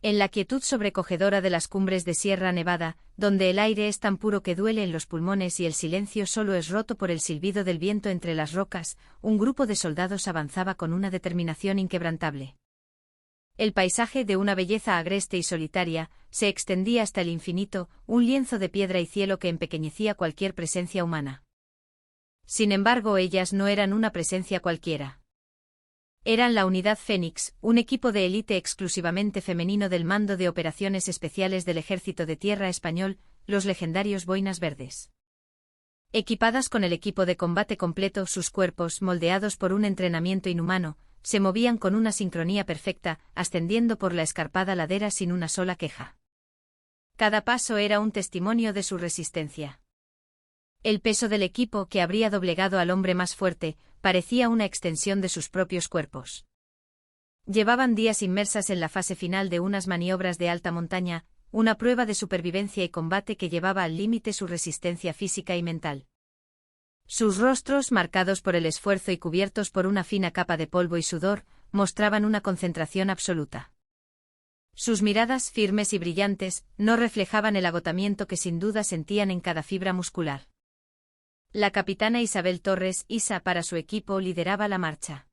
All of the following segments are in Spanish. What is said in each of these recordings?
En la quietud sobrecogedora de las cumbres de Sierra Nevada, donde el aire es tan puro que duele en los pulmones y el silencio solo es roto por el silbido del viento entre las rocas, un grupo de soldados avanzaba con una determinación inquebrantable. El paisaje, de una belleza agreste y solitaria, se extendía hasta el infinito, un lienzo de piedra y cielo que empequeñecía cualquier presencia humana. Sin embargo, ellas no eran una presencia cualquiera. Eran la Unidad Fénix, un equipo de élite exclusivamente femenino del Mando de Operaciones Especiales del Ejército de Tierra Español, los legendarios Boinas Verdes. Equipadas con el equipo de combate completo, sus cuerpos, moldeados por un entrenamiento inhumano, se movían con una sincronía perfecta, ascendiendo por la escarpada ladera sin una sola queja. Cada paso era un testimonio de su resistencia. El peso del equipo, que habría doblegado al hombre más fuerte, parecía una extensión de sus propios cuerpos. Llevaban días inmersas en la fase final de unas maniobras de alta montaña, una prueba de supervivencia y combate que llevaba al límite su resistencia física y mental. Sus rostros, marcados por el esfuerzo y cubiertos por una fina capa de polvo y sudor, mostraban una concentración absoluta. Sus miradas, firmes y brillantes, no reflejaban el agotamiento que sin duda sentían en cada fibra muscular. La capitana Isabel Torres, Isa, para su equipo lideraba la marcha.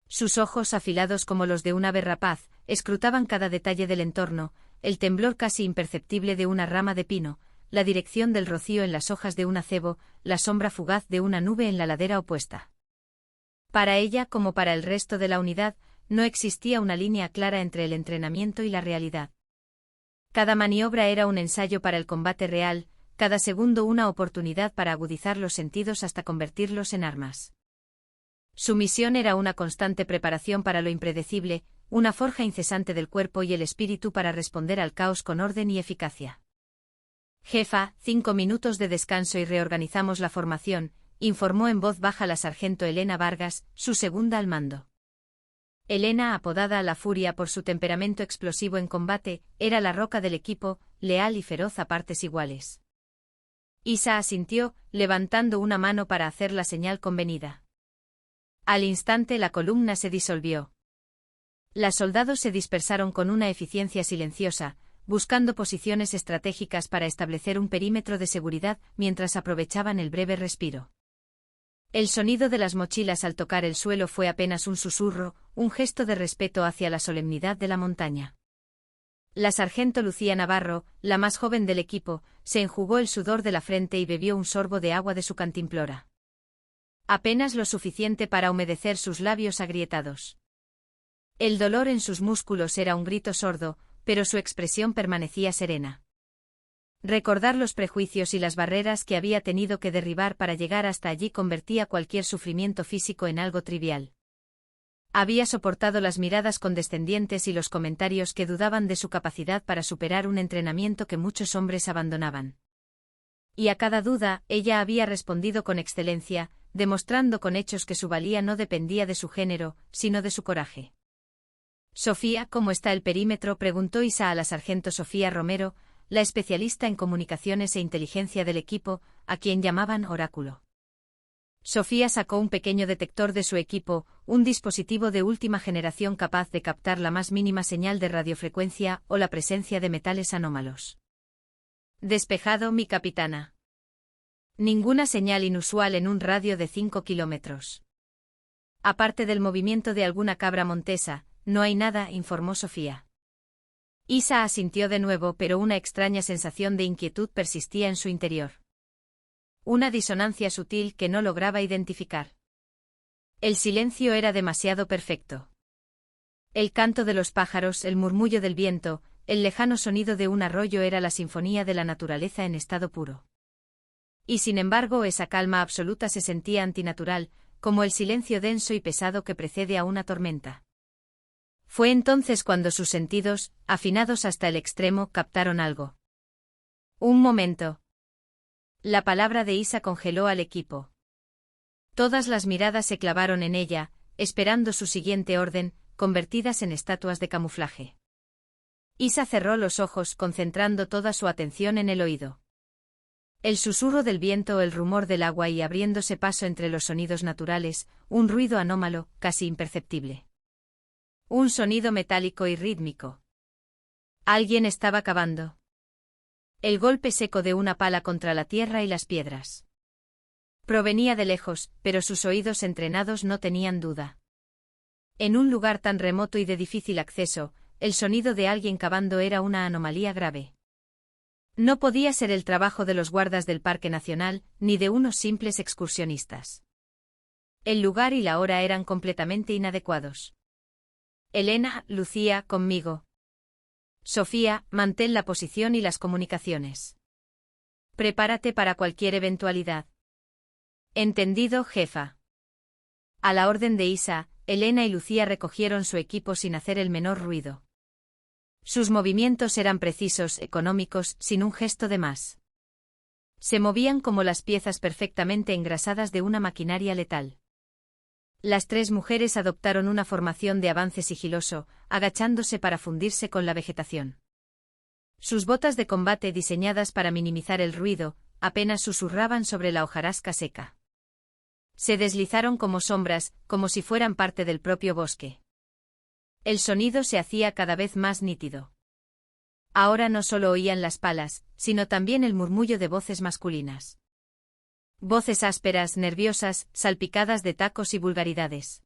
Sus ojos, afilados como los de un ave rapaz, escrutaban cada detalle del entorno, el temblor casi imperceptible de una rama de pino, la dirección del rocío en las hojas de un acebo, la sombra fugaz de una nube en la ladera opuesta. Para ella, como para el resto de la unidad, no existía una línea clara entre el entrenamiento y la realidad. Cada maniobra era un ensayo para el combate real, cada segundo una oportunidad para agudizar los sentidos hasta convertirlos en armas. Su misión era una constante preparación para lo impredecible, una forja incesante del cuerpo y el espíritu para responder al caos con orden y eficacia. «Jefa, 5 minutos de descanso y reorganizamos la formación», informó en voz baja la sargento Elena Vargas, su segunda al mando. Elena, apodada La Furia por su temperamento explosivo en combate, era la roca del equipo, leal y feroz a partes iguales. Isa asintió, levantando una mano para hacer la señal convenida. Al instante la columna se disolvió. Los soldados se dispersaron con una eficiencia silenciosa, buscando posiciones estratégicas para establecer un perímetro de seguridad mientras aprovechaban el breve respiro. El sonido de las mochilas al tocar el suelo fue apenas un susurro, un gesto de respeto hacia la solemnidad de la montaña. La sargento Lucía Navarro, la más joven del equipo, se enjugó el sudor de la frente y bebió un sorbo de agua de su cantimplora. Apenas lo suficiente para humedecer sus labios agrietados. El dolor en sus músculos era un grito sordo, pero su expresión permanecía serena. Recordar los prejuicios y las barreras que había tenido que derribar para llegar hasta allí convertía cualquier sufrimiento físico en algo trivial. Había soportado las miradas condescendientes y los comentarios que dudaban de su capacidad para superar un entrenamiento que muchos hombres abandonaban. Y a cada duda, ella había respondido con excelencia, demostrando con hechos que su valía no dependía de su género, sino de su coraje. «Sofía, ¿cómo está el perímetro?», preguntó Isa a la sargento Sofía Romero, la especialista en comunicaciones e inteligencia del equipo, a quien llamaban Oráculo. Sofía sacó un pequeño detector de su equipo, un dispositivo de última generación capaz de captar la más mínima señal de radiofrecuencia o la presencia de metales anómalos. «Despejado, mi capitana. Ninguna señal inusual en un radio de 5 kilómetros. Aparte del movimiento de alguna cabra montesa, no hay nada», informó Sofía. Isa asintió de nuevo, pero una extraña sensación de inquietud persistía en su interior. Una disonancia sutil que no lograba identificar. El silencio era demasiado perfecto. El canto de los pájaros, el murmullo del viento, el lejano sonido de un arroyo era la sinfonía de la naturaleza en estado puro. Y sin embargo esa calma absoluta se sentía antinatural, como el silencio denso y pesado que precede a una tormenta. Fue entonces cuando sus sentidos, afinados hasta el extremo, captaron algo. Un momento. La palabra de Isa congeló al equipo. Todas las miradas se clavaron en ella, esperando su siguiente orden, convertidas en estatuas de camuflaje. Isa cerró los ojos, concentrando toda su atención en el oído. El susurro del viento, el rumor del agua y abriéndose paso entre los sonidos naturales, un ruido anómalo, casi imperceptible. Un sonido metálico y rítmico. Alguien estaba cavando. El golpe seco de una pala contra la tierra y las piedras. Provenía de lejos, pero sus oídos entrenados no tenían duda. En un lugar tan remoto y de difícil acceso, el sonido de alguien cavando era una anomalía grave. No podía ser el trabajo de los guardas del Parque Nacional, ni de unos simples excursionistas. El lugar y la hora eran completamente inadecuados. Elena, Lucía, conmigo. Sofía, mantén la posición y las comunicaciones. Prepárate para cualquier eventualidad. Entendido, jefa. A la orden de Isa, Elena y Lucía recogieron su equipo sin hacer el menor ruido. Sus movimientos eran precisos, económicos, sin un gesto de más. Se movían como las piezas perfectamente engrasadas de una maquinaria letal. Las tres mujeres adoptaron una formación de avance sigiloso, agachándose para fundirse con la vegetación. Sus botas de combate diseñadas para minimizar el ruido, apenas susurraban sobre la hojarasca seca. Se deslizaron como sombras, como si fueran parte del propio bosque. El sonido se hacía cada vez más nítido. Ahora no solo oían las palas, sino también el murmullo de voces masculinas. Voces ásperas, nerviosas, salpicadas de tacos y vulgaridades.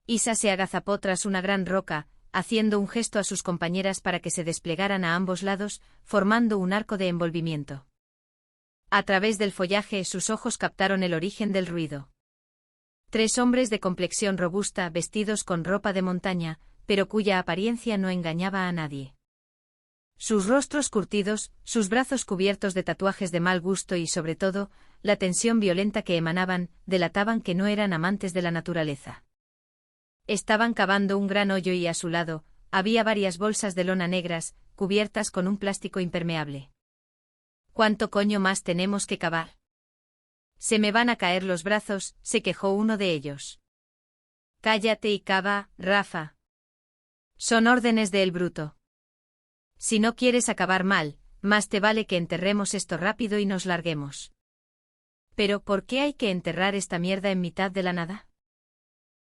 Isa se agazapó tras una gran roca, haciendo un gesto a sus compañeras para que se desplegaran a ambos lados, formando un arco de envolvimiento. A través del follaje sus ojos captaron el origen del ruido. Tres hombres de complexión robusta vestidos con ropa de montaña, pero cuya apariencia no engañaba a nadie. Sus rostros curtidos, sus brazos cubiertos de tatuajes de mal gusto y, sobre todo, la tensión violenta que emanaban, delataban que no eran amantes de la naturaleza. Estaban cavando un gran hoyo y a su lado, había varias bolsas de lona negras, cubiertas con un plástico impermeable. ¿Cuánto coño más tenemos que cavar? Se me van a caer los brazos, se quejó uno de ellos. Cállate y cava, Rafa. Son órdenes de El Bruto. Si no quieres acabar mal, más te vale que enterremos esto rápido y nos larguemos. Pero, ¿por qué hay que enterrar esta mierda en mitad de la nada?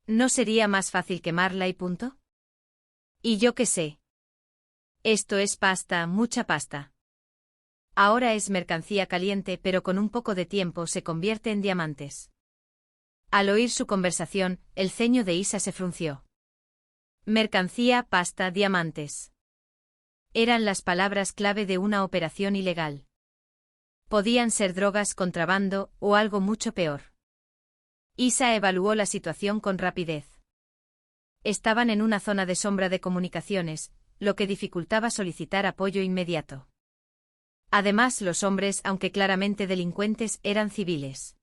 ¿No sería más fácil quemarla y punto? Y yo qué sé. Esto es pasta, mucha pasta. Ahora es mercancía caliente, pero con un poco de tiempo se convierte en diamantes. Al oír su conversación, el ceño de Isa se frunció. Mercancía, pasta, diamantes. Eran las palabras clave de una operación ilegal. Podían ser drogas, contrabando, o algo mucho peor. Isa evaluó la situación con rapidez. Estaban en una zona de sombra de comunicaciones, lo que dificultaba solicitar apoyo inmediato. Además, los hombres, aunque claramente delincuentes, eran civiles.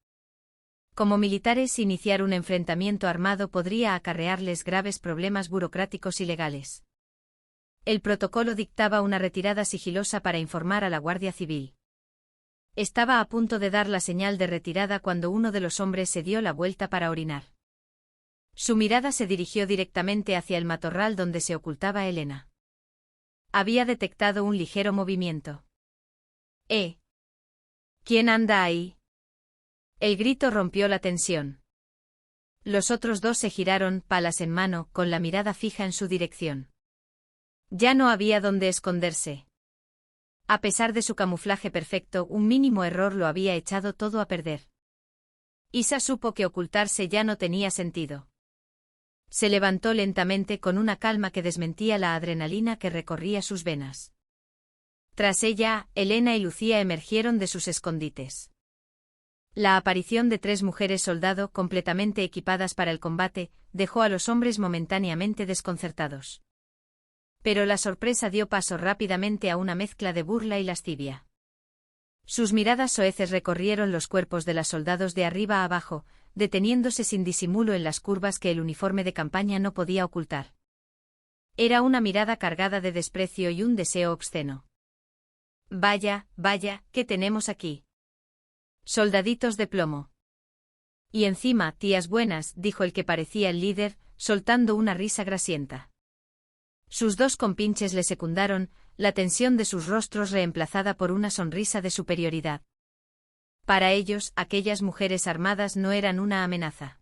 Como militares, iniciar un enfrentamiento armado podría acarrearles graves problemas burocráticos y legales. El protocolo dictaba una retirada sigilosa para informar a la Guardia Civil. Estaba a punto de dar la señal de retirada cuando uno de los hombres se dio la vuelta para orinar. Su mirada se dirigió directamente hacia el matorral donde se ocultaba Elena. Había detectado un ligero movimiento. ¿Quién anda ahí? El grito rompió la tensión. Los otros dos se giraron, palas en mano, con la mirada fija en su dirección. Ya no había dónde esconderse. A pesar de su camuflaje perfecto, un mínimo error lo había echado todo a perder. Isa supo que ocultarse ya no tenía sentido. Se levantó lentamente con una calma que desmentía la adrenalina que recorría sus venas. Tras ella, Elena y Lucía emergieron de sus escondites. La aparición de tres mujeres soldado completamente equipadas para el combate dejó a los hombres momentáneamente desconcertados. Pero la sorpresa dio paso rápidamente a una mezcla de burla y lascivia. Sus miradas soeces recorrieron los cuerpos de las soldados de arriba a abajo, deteniéndose sin disimulo en las curvas que el uniforme de campaña no podía ocultar. Era una mirada cargada de desprecio y un deseo obsceno. Vaya, ¿qué tenemos aquí? Soldaditos de plomo. Y encima, tías buenas, dijo el que parecía el líder, soltando una risa grasienta. Sus dos compinches le secundaron, la tensión de sus rostros reemplazada por una sonrisa de superioridad. Para ellos, aquellas mujeres armadas no eran una amenaza.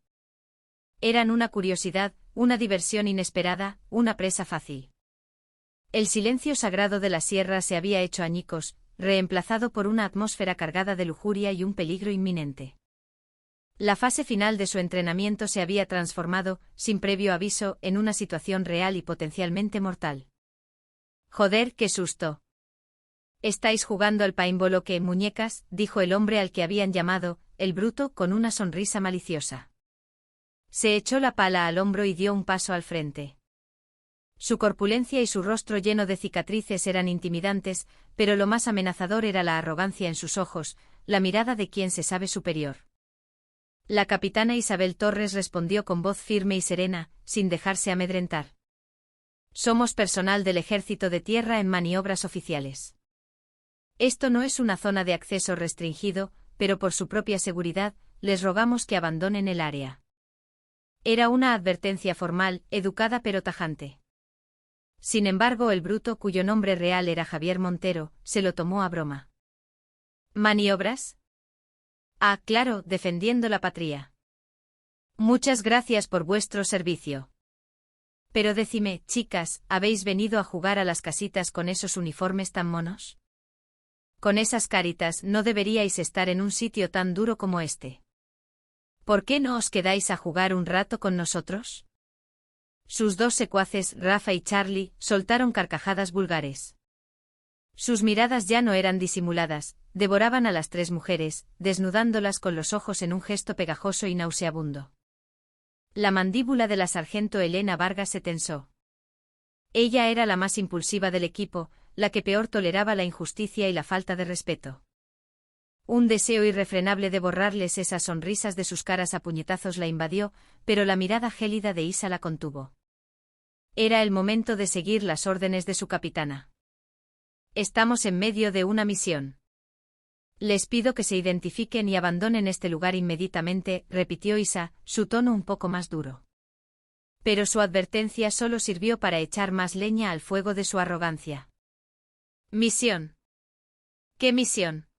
Eran una curiosidad, una diversión inesperada, una presa fácil. El silencio sagrado de la sierra se había hecho añicos, reemplazado por una atmósfera cargada de lujuria y un peligro inminente. La fase final de su entrenamiento se había transformado, sin previo aviso, en una situación real y potencialmente mortal. «Joder, qué susto. Estáis jugando al paintball o qué, muñecas», dijo el hombre al que habían llamado el bruto con una sonrisa maliciosa. Se echó la pala al hombro y dio un paso al frente. Su corpulencia y su rostro lleno de cicatrices eran intimidantes, pero lo más amenazador era la arrogancia en sus ojos, la mirada de quien se sabe superior. La capitana Isabel Torres respondió con voz firme y serena, sin dejarse amedrentar. «Somos personal del Ejército de Tierra en maniobras oficiales. Esto no es una zona de acceso restringido, pero por su propia seguridad, les rogamos que abandonen el área». Era una advertencia formal, educada pero tajante. Sin embargo, el bruto, cuyo nombre real era Javier Montero, se lo tomó a broma. «¿Maniobras? Ah, claro, defendiendo la patria. Muchas gracias por vuestro servicio. Pero decime, chicas, ¿habéis venido a jugar a las casitas con esos uniformes tan monos? Con esas caritas no deberíais estar en un sitio tan duro como este. ¿Por qué no os quedáis a jugar un rato con nosotros?» Sus dos secuaces, Rafa y Charlie, soltaron carcajadas vulgares. Sus miradas ya no eran disimuladas, devoraban a las tres mujeres, desnudándolas con los ojos en un gesto pegajoso y nauseabundo. La mandíbula de la sargento Elena Vargas se tensó. Ella era la más impulsiva del equipo, la que peor toleraba la injusticia y la falta de respeto. Un deseo irrefrenable de borrarles esas sonrisas de sus caras a puñetazos la invadió, pero la mirada gélida de Isa la contuvo. Era el momento de seguir las órdenes de su capitana. «Estamos en medio de una misión. Les pido que se identifiquen y abandonen este lugar inmediatamente», repitió Isa, su tono un poco más duro. Pero su advertencia solo sirvió para echar más leña al fuego de su arrogancia. «¿Misión? ¿Qué misión?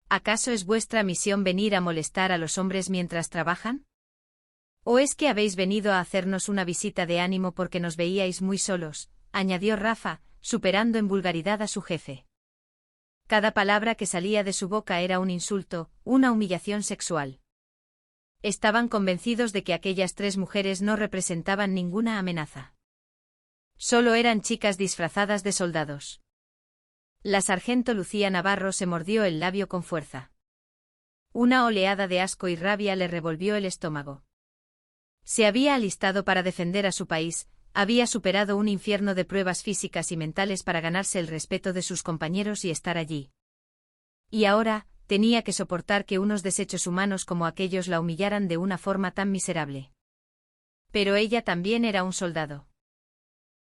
¿Acaso es vuestra misión venir a molestar a los hombres mientras trabajan? ¿O es que habéis venido a hacernos una visita de ánimo porque nos veíais muy solos?», añadió Rafa, superando en vulgaridad a su jefe. Cada palabra que salía de su boca era un insulto, una humillación sexual. Estaban convencidos de que aquellas tres mujeres no representaban ninguna amenaza. Solo eran chicas disfrazadas de soldados. La sargento Lucía Navarro se mordió el labio con fuerza. Una oleada de asco y rabia le revolvió el estómago. Se había alistado para defender a su país, había superado un infierno de pruebas físicas y mentales para ganarse el respeto de sus compañeros y estar allí. Y ahora, tenía que soportar que unos desechos humanos como aquellos la humillaran de una forma tan miserable. Pero ella también era un soldado.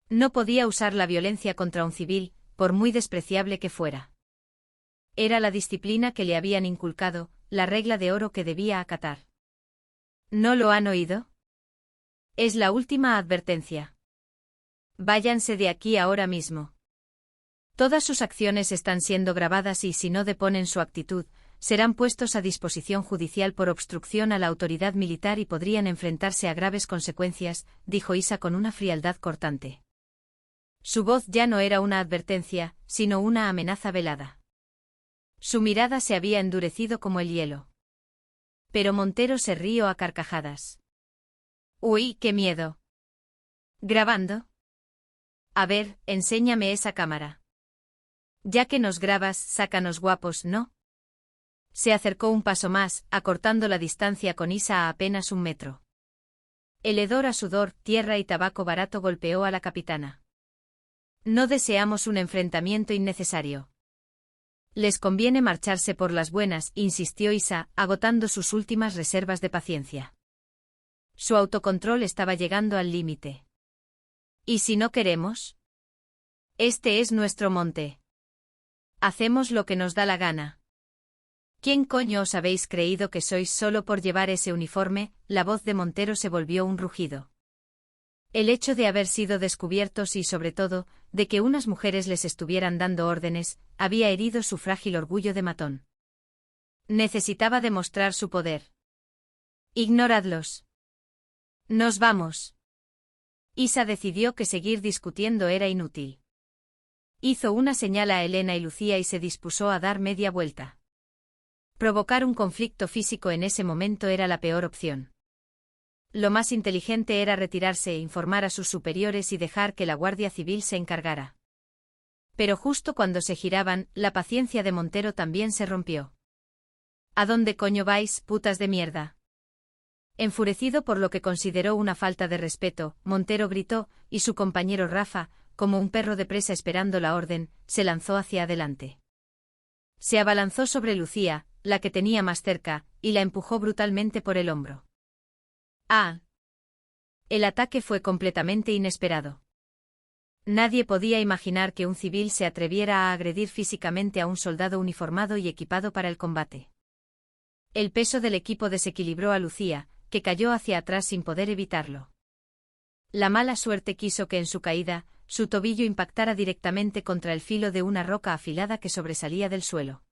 No podía usar la violencia contra un civil, por muy despreciable que fuera. Era la disciplina que le habían inculcado, la regla de oro que debía acatar. ¿No lo han oído? Es la última advertencia. Váyanse de aquí ahora mismo. Todas sus acciones están siendo grabadas y si no deponen su actitud, serán puestos a disposición judicial por obstrucción a la autoridad militar y podrían enfrentarse a graves consecuencias, dijo Isa con una frialdad cortante. Su voz ya no era una advertencia, sino una amenaza velada. Su mirada se había endurecido como el hielo. Pero Montero se rió a carcajadas. «Uy, qué miedo. ¿Grabando? A ver, enséñame esa cámara. Ya que nos grabas, sácanos guapos, ¿no?» Se acercó un paso más, acortando la distancia con Isa a apenas 1 metro. El hedor a sudor, tierra y tabaco barato golpeó a la capitana. «No deseamos un enfrentamiento innecesario. Les conviene marcharse por las buenas», insistió Isa, agotando sus últimas reservas de paciencia. Su autocontrol estaba llegando al límite. «¿Y si no queremos? Este es nuestro monte. Hacemos lo que nos da la gana. ¿Quién coño os habéis creído que sois solo por llevar ese uniforme?». La voz de Montero se volvió un rugido. El hecho de haber sido descubiertos y, sobre todo, de que unas mujeres les estuvieran dando órdenes, había herido su frágil orgullo de matón. Necesitaba demostrar su poder. «Ignoradlos. Nos vamos». Isa decidió que seguir discutiendo era inútil. Hizo una señal a Elena y Lucía y se dispuso a dar media vuelta. Provocar un conflicto físico en ese momento era la peor opción. Lo más inteligente era retirarse, informar a sus superiores y dejar que la Guardia Civil se encargara. Pero justo cuando se giraban, la paciencia de Montero también se rompió. ¿A dónde coño vais, putas de mierda? Enfurecido por lo que consideró una falta de respeto, Montero gritó, y su compañero Rafa, como un perro de presa esperando la orden, se lanzó hacia adelante. Se abalanzó sobre Lucía, la que tenía más cerca, y la empujó brutalmente por el hombro. ¡Ah! El ataque fue completamente inesperado. Nadie podía imaginar que un civil se atreviera a agredir físicamente a un soldado uniformado y equipado para el combate. El peso del equipo desequilibró a Lucía, que cayó hacia atrás sin poder evitarlo. La mala suerte quiso que en su caída, su tobillo impactara directamente contra el filo de una roca afilada que sobresalía del suelo.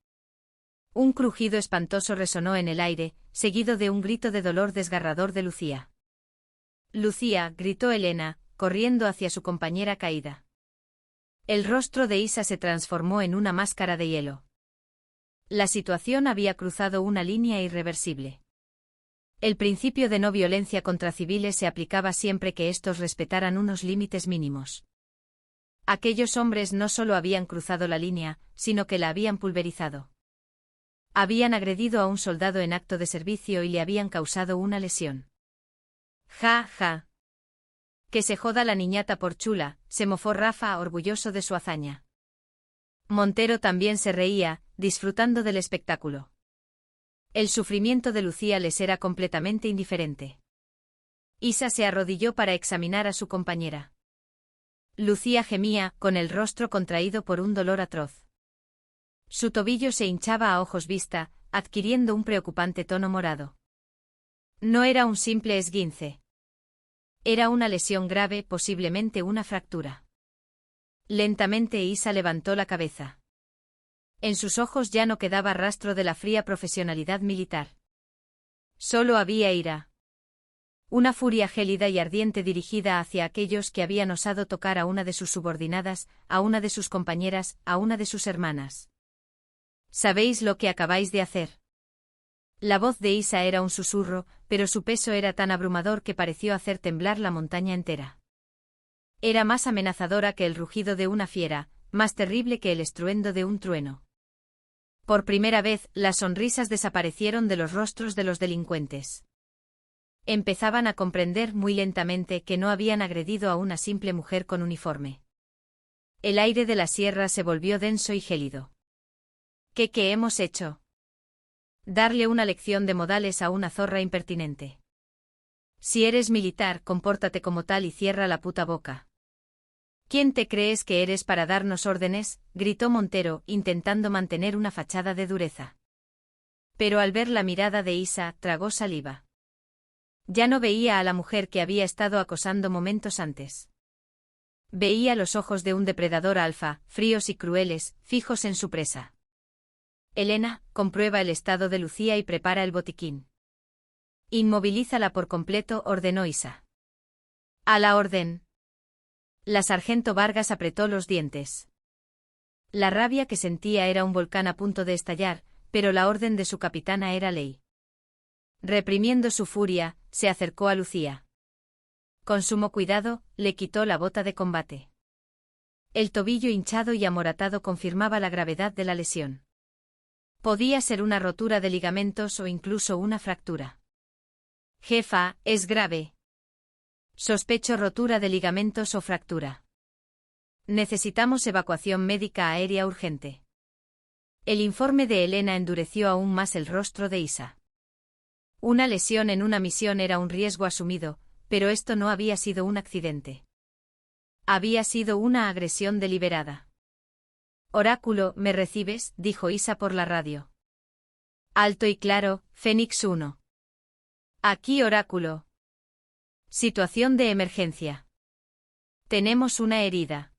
Un crujido espantoso resonó en el aire, seguido de un grito de dolor desgarrador de Lucía. «Lucía», gritó Elena, corriendo hacia su compañera caída. El rostro de Isa se transformó en una máscara de hielo. La situación había cruzado una línea irreversible. El principio de no violencia contra civiles se aplicaba siempre que estos respetaran unos límites mínimos. Aquellos hombres no solo habían cruzado la línea, sino que la habían pulverizado. Habían agredido a un soldado en acto de servicio y le habían causado una lesión. «Ja, ja. Que se joda la niñata por chula», se mofó Rafa, orgulloso de su hazaña. Montero también se reía, disfrutando del espectáculo. El sufrimiento de Lucía les era completamente indiferente. Isa se arrodilló para examinar a su compañera. Lucía gemía, con el rostro contraído por un dolor atroz. Su tobillo se hinchaba a ojos vista, adquiriendo un preocupante tono morado. No era un simple esguince. Era una lesión grave, posiblemente una fractura. Lentamente Isa levantó la cabeza. En sus ojos ya no quedaba rastro de la fría profesionalidad militar. Solo había ira. Una furia gélida y ardiente dirigida hacia aquellos que habían osado tocar a una de sus subordinadas, a una de sus compañeras, a una de sus hermanas. ¿Sabéis lo que acabáis de hacer? La voz de Isa era un susurro, pero su peso era tan abrumador que pareció hacer temblar la montaña entera. Era más amenazadora que el rugido de una fiera, más terrible que el estruendo de un trueno. Por primera vez, las sonrisas desaparecieron de los rostros de los delincuentes. Empezaban a comprender muy lentamente que no habían agredido a una simple mujer con uniforme. El aire de la sierra se volvió denso y gélido. ¿Qué hemos hecho? Darle una lección de modales a una zorra impertinente. Si eres militar, compórtate como tal y cierra la puta boca. ¿Quién te crees que eres para darnos órdenes?, gritó Montero, intentando mantener una fachada de dureza. Pero al ver la mirada de Isa, tragó saliva. Ya no veía a la mujer que había estado acosando momentos antes. Veía los ojos de un depredador alfa, fríos y crueles, fijos en su presa. Elena, comprueba el estado de Lucía y prepara el botiquín. Inmovilízala por completo, ordenó Isa. A la orden. La sargento Vargas apretó los dientes. La rabia que sentía era un volcán a punto de estallar, pero la orden de su capitana era ley. Reprimiendo su furia, se acercó a Lucía. Con sumo cuidado, le quitó la bota de combate. El tobillo hinchado y amoratado confirmaba la gravedad de la lesión. Podía ser una rotura de ligamentos o incluso una fractura. Jefa, es grave. Sospecho rotura de ligamentos o fractura. Necesitamos evacuación médica aérea urgente. El informe de Elena endureció aún más el rostro de Isa. Una lesión en una misión era un riesgo asumido, pero esto no había sido un accidente. Había sido una agresión deliberada. Oráculo, ¿me recibes?, dijo Isa por la radio. Alto y claro, Fénix 1. Aquí Oráculo. Situación de emergencia. Tenemos una herida.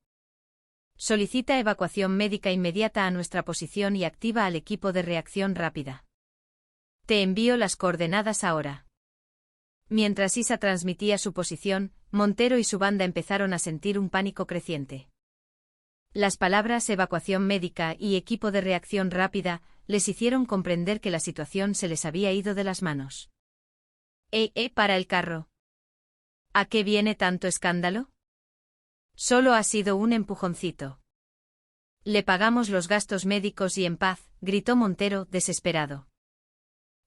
Solicita evacuación médica inmediata a nuestra posición y activa al equipo de reacción rápida. Te envío las coordenadas ahora. Mientras Isa transmitía su posición, Montero y su banda empezaron a sentir un pánico creciente. Las palabras evacuación médica y equipo de reacción rápida les hicieron comprender que la situación se les había ido de las manos. Para el carro. ¿A qué viene tanto escándalo? Solo ha sido un empujoncito. Le pagamos los gastos médicos y en paz, gritó Montero, desesperado.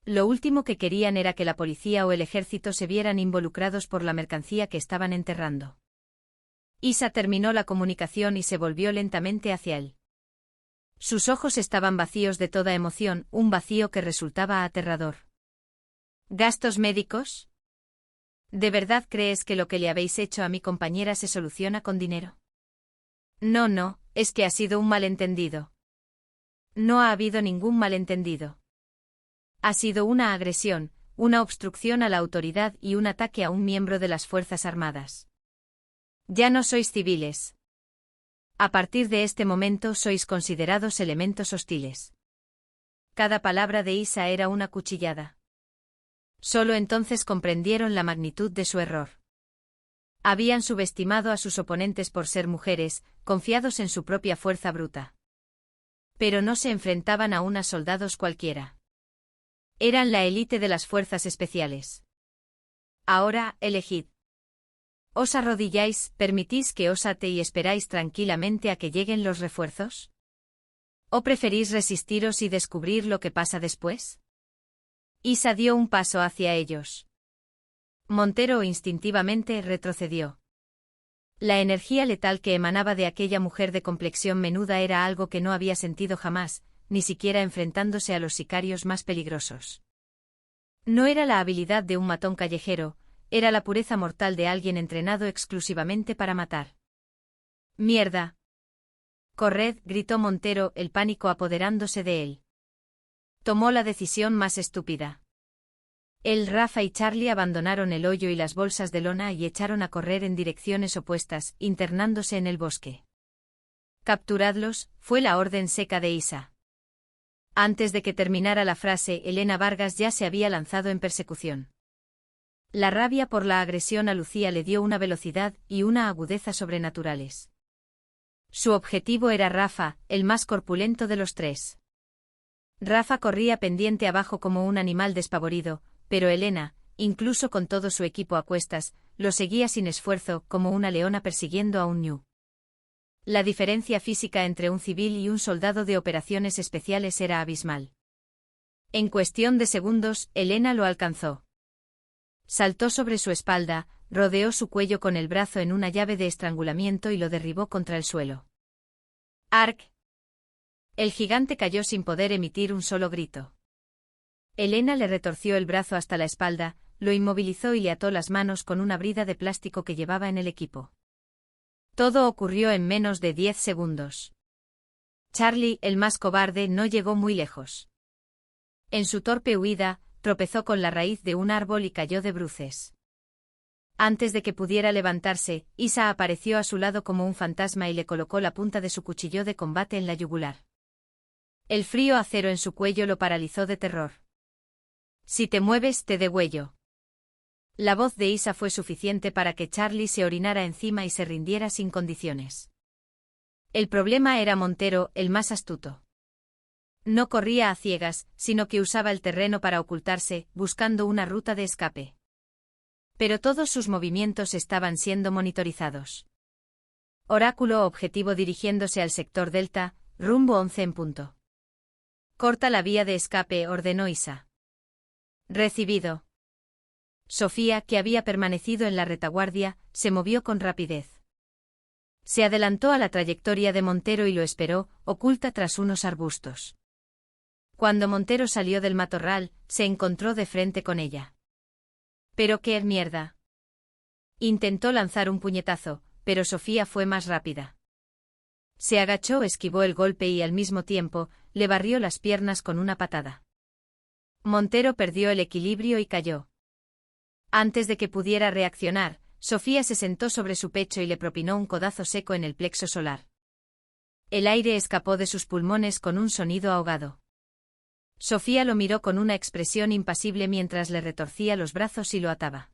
Lo último que querían era que la policía o el ejército se vieran involucrados por la mercancía que estaban enterrando. Isa terminó la comunicación y se volvió lentamente hacia él. Sus ojos estaban vacíos de toda emoción, un vacío que resultaba aterrador. ¿Gastos médicos? ¿De verdad crees que lo que le habéis hecho a mi compañera se soluciona con dinero? No, es que ha sido un malentendido. No ha habido ningún malentendido. Ha sido una agresión, una obstrucción a la autoridad y un ataque a un miembro de las Fuerzas Armadas. Ya no sois civiles. A partir de este momento sois considerados elementos hostiles. Cada palabra de Isa era una cuchillada. Solo entonces comprendieron la magnitud de su error. Habían subestimado a sus oponentes por ser mujeres, confiados en su propia fuerza bruta. Pero no se enfrentaban a unas soldados cualquiera. Eran la élite de las fuerzas especiales. Ahora, elegid. ¿Os arrodilláis, permitís que os ate y esperáis tranquilamente a que lleguen los refuerzos? ¿O preferís resistiros y descubrir lo que pasa después? Isa dio un paso hacia ellos. Montero instintivamente retrocedió. La energía letal que emanaba de aquella mujer de complexión menuda era algo que no había sentido jamás, ni siquiera enfrentándose a los sicarios más peligrosos. No era la habilidad de un matón callejero, era la pureza mortal de alguien entrenado exclusivamente para matar. ¡Mierda! ¡Corred!, gritó Montero, el pánico apoderándose de él. Tomó la decisión más estúpida. Él, Rafa y Charlie abandonaron el hoyo y las bolsas de lona y echaron a correr en direcciones opuestas, internándose en el bosque. «Capturadlos», fue la orden seca de Isa. Antes de que terminara la frase, Elena Vargas ya se había lanzado en persecución. La rabia por la agresión a Lucía le dio una velocidad y una agudeza sobrenaturales. Su objetivo era Rafa, el más corpulento de los tres. Rafa corría pendiente abajo como un animal despavorido, pero Elena, incluso con todo su equipo a cuestas, lo seguía sin esfuerzo, como una leona persiguiendo a un ñu. La diferencia física entre un civil y un soldado de operaciones especiales era abismal. En cuestión de segundos, Elena lo alcanzó. Saltó sobre su espalda, rodeó su cuello con el brazo en una llave de estrangulamiento y lo derribó contra el suelo. ¡Arc! El gigante cayó sin poder emitir un solo grito. Elena le retorció el brazo hasta la espalda, lo inmovilizó y le ató las manos con una brida de plástico que llevaba en el equipo. Todo ocurrió en menos de 10 segundos. Charlie, el más cobarde, no llegó muy lejos. En su torpe huida, tropezó con la raíz de un árbol y cayó de bruces. Antes de que pudiera levantarse, Isa apareció a su lado como un fantasma y le colocó la punta de su cuchillo de combate en la yugular. El frío acero en su cuello lo paralizó de terror. «Si te mueves, te degüello». La voz de Isa fue suficiente para que Charlie se orinara encima y se rindiera sin condiciones. El problema era Montero, el más astuto. No corría a ciegas, sino que usaba el terreno para ocultarse, buscando una ruta de escape. Pero todos sus movimientos estaban siendo monitorizados. Oráculo objetivo dirigiéndose al sector Delta, rumbo 11 en punto. «Corta la vía de escape», ordenó Isa. «Recibido». Sofía, que había permanecido en la retaguardia, se movió con rapidez. Se adelantó a la trayectoria de Montero y lo esperó, oculta tras unos arbustos. Cuando Montero salió del matorral, se encontró de frente con ella. «¿Pero qué mierda?» Intentó lanzar un puñetazo, pero Sofía fue más rápida. Se agachó, esquivó el golpe y al mismo tiempo, le barrió las piernas con una patada. Montero perdió el equilibrio y cayó. Antes de que pudiera reaccionar, Sofía se sentó sobre su pecho y le propinó un codazo seco en el plexo solar. El aire escapó de sus pulmones con un sonido ahogado. Sofía lo miró con una expresión impasible mientras le retorcía los brazos y lo ataba.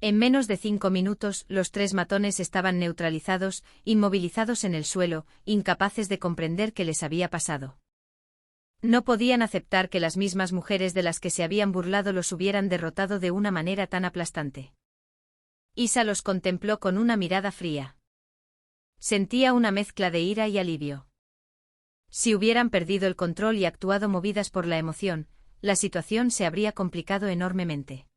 En menos de 5 minutos, los 3 matones estaban neutralizados, inmovilizados en el suelo, incapaces de comprender qué les había pasado. No podían aceptar que las mismas mujeres de las que se habían burlado los hubieran derrotado de una manera tan aplastante. Isa los contempló con una mirada fría. Sentía una mezcla de ira y alivio. Si hubieran perdido el control y actuado movidas por la emoción, la situación se habría complicado enormemente.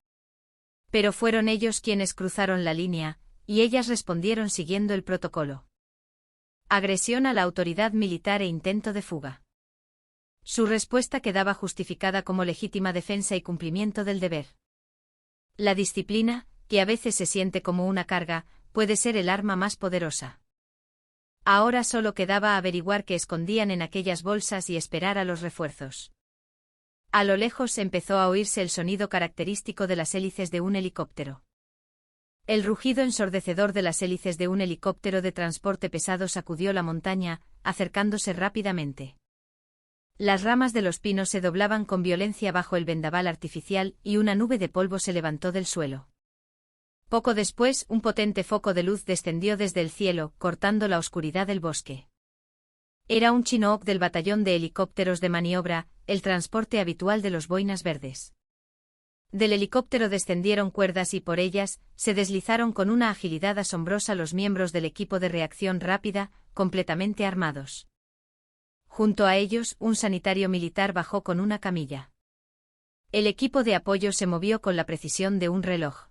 Pero fueron ellos quienes cruzaron la línea, y ellas respondieron siguiendo el protocolo. Agresión a la autoridad militar e intento de fuga. Su respuesta quedaba justificada como legítima defensa y cumplimiento del deber. La disciplina, que a veces se siente como una carga, puede ser el arma más poderosa. Ahora solo quedaba averiguar qué escondían en aquellas bolsas y esperar a los refuerzos. A lo lejos empezó a oírse el sonido característico de las hélices de un helicóptero. El rugido ensordecedor de las hélices de un helicóptero de transporte pesado sacudió la montaña, acercándose rápidamente. Las ramas de los pinos se doblaban con violencia bajo el vendaval artificial y una nube de polvo se levantó del suelo. Poco después, un potente foco de luz descendió desde el cielo, cortando la oscuridad del bosque. Era un Chinook del batallón de helicópteros de maniobra, el transporte habitual de los boinas verdes. Del helicóptero descendieron cuerdas y por ellas, se deslizaron con una agilidad asombrosa los miembros del equipo de reacción rápida, completamente armados. Junto a ellos, un sanitario militar bajó con una camilla. El equipo de apoyo se movió con la precisión de un reloj.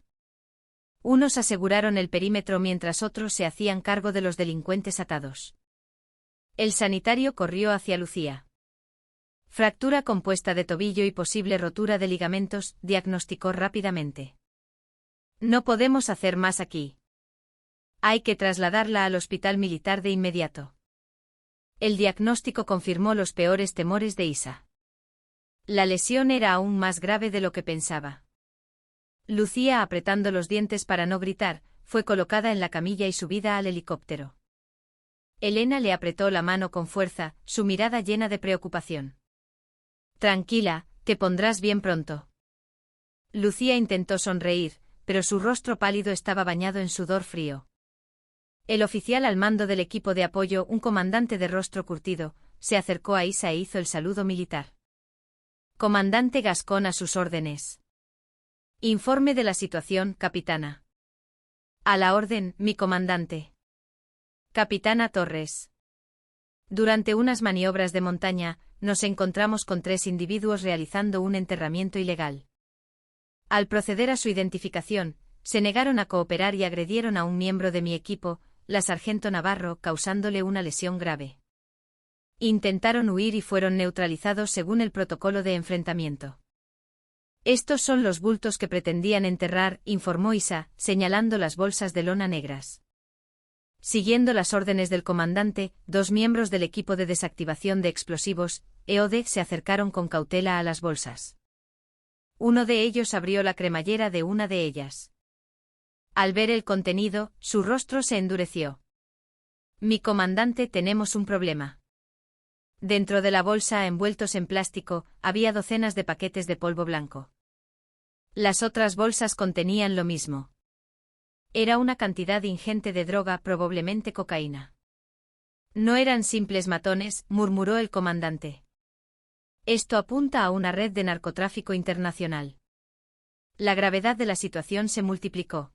Unos aseguraron el perímetro mientras otros se hacían cargo de los delincuentes atados. El sanitario corrió hacia Lucía. Fractura compuesta de tobillo y posible rotura de ligamentos, diagnosticó rápidamente. No podemos hacer más aquí. Hay que trasladarla al hospital militar de inmediato. El diagnóstico confirmó los peores temores de Isa. La lesión era aún más grave de lo que pensaba. Lucía, apretando los dientes para no gritar, fue colocada en la camilla y subida al helicóptero. Elena le apretó la mano con fuerza, su mirada llena de preocupación. Tranquila, te pondrás bien pronto. Lucía intentó sonreír, pero su rostro pálido estaba bañado en sudor frío. El oficial al mando del equipo de apoyo, un comandante de rostro curtido, se acercó a Isa e hizo el saludo militar. Comandante Gascón, a sus órdenes. Informe de la situación, capitana. A la orden, mi comandante. Capitana Torres. Durante unas maniobras de montaña, nos encontramos con 3 individuos realizando un enterramiento ilegal. Al proceder a su identificación, se negaron a cooperar y agredieron a un miembro de mi equipo, la sargento Navarro, causándole una lesión grave. Intentaron huir y fueron neutralizados según el protocolo de enfrentamiento. Estos son los bultos que pretendían enterrar, informó Isa, señalando las bolsas de lona negras. Siguiendo las órdenes del comandante, 2 miembros del equipo de desactivación de explosivos, EOD, se acercaron con cautela a las bolsas. Uno de ellos abrió la cremallera de una de ellas. Al ver el contenido, su rostro se endureció. Mi comandante, tenemos un problema. Dentro de la bolsa, envueltos en plástico, había docenas de paquetes de polvo blanco. Las otras bolsas contenían lo mismo. Era una cantidad ingente de droga, probablemente cocaína. No eran simples matones, murmuró el comandante. Esto apunta a una red de narcotráfico internacional. La gravedad de la situación se multiplicó.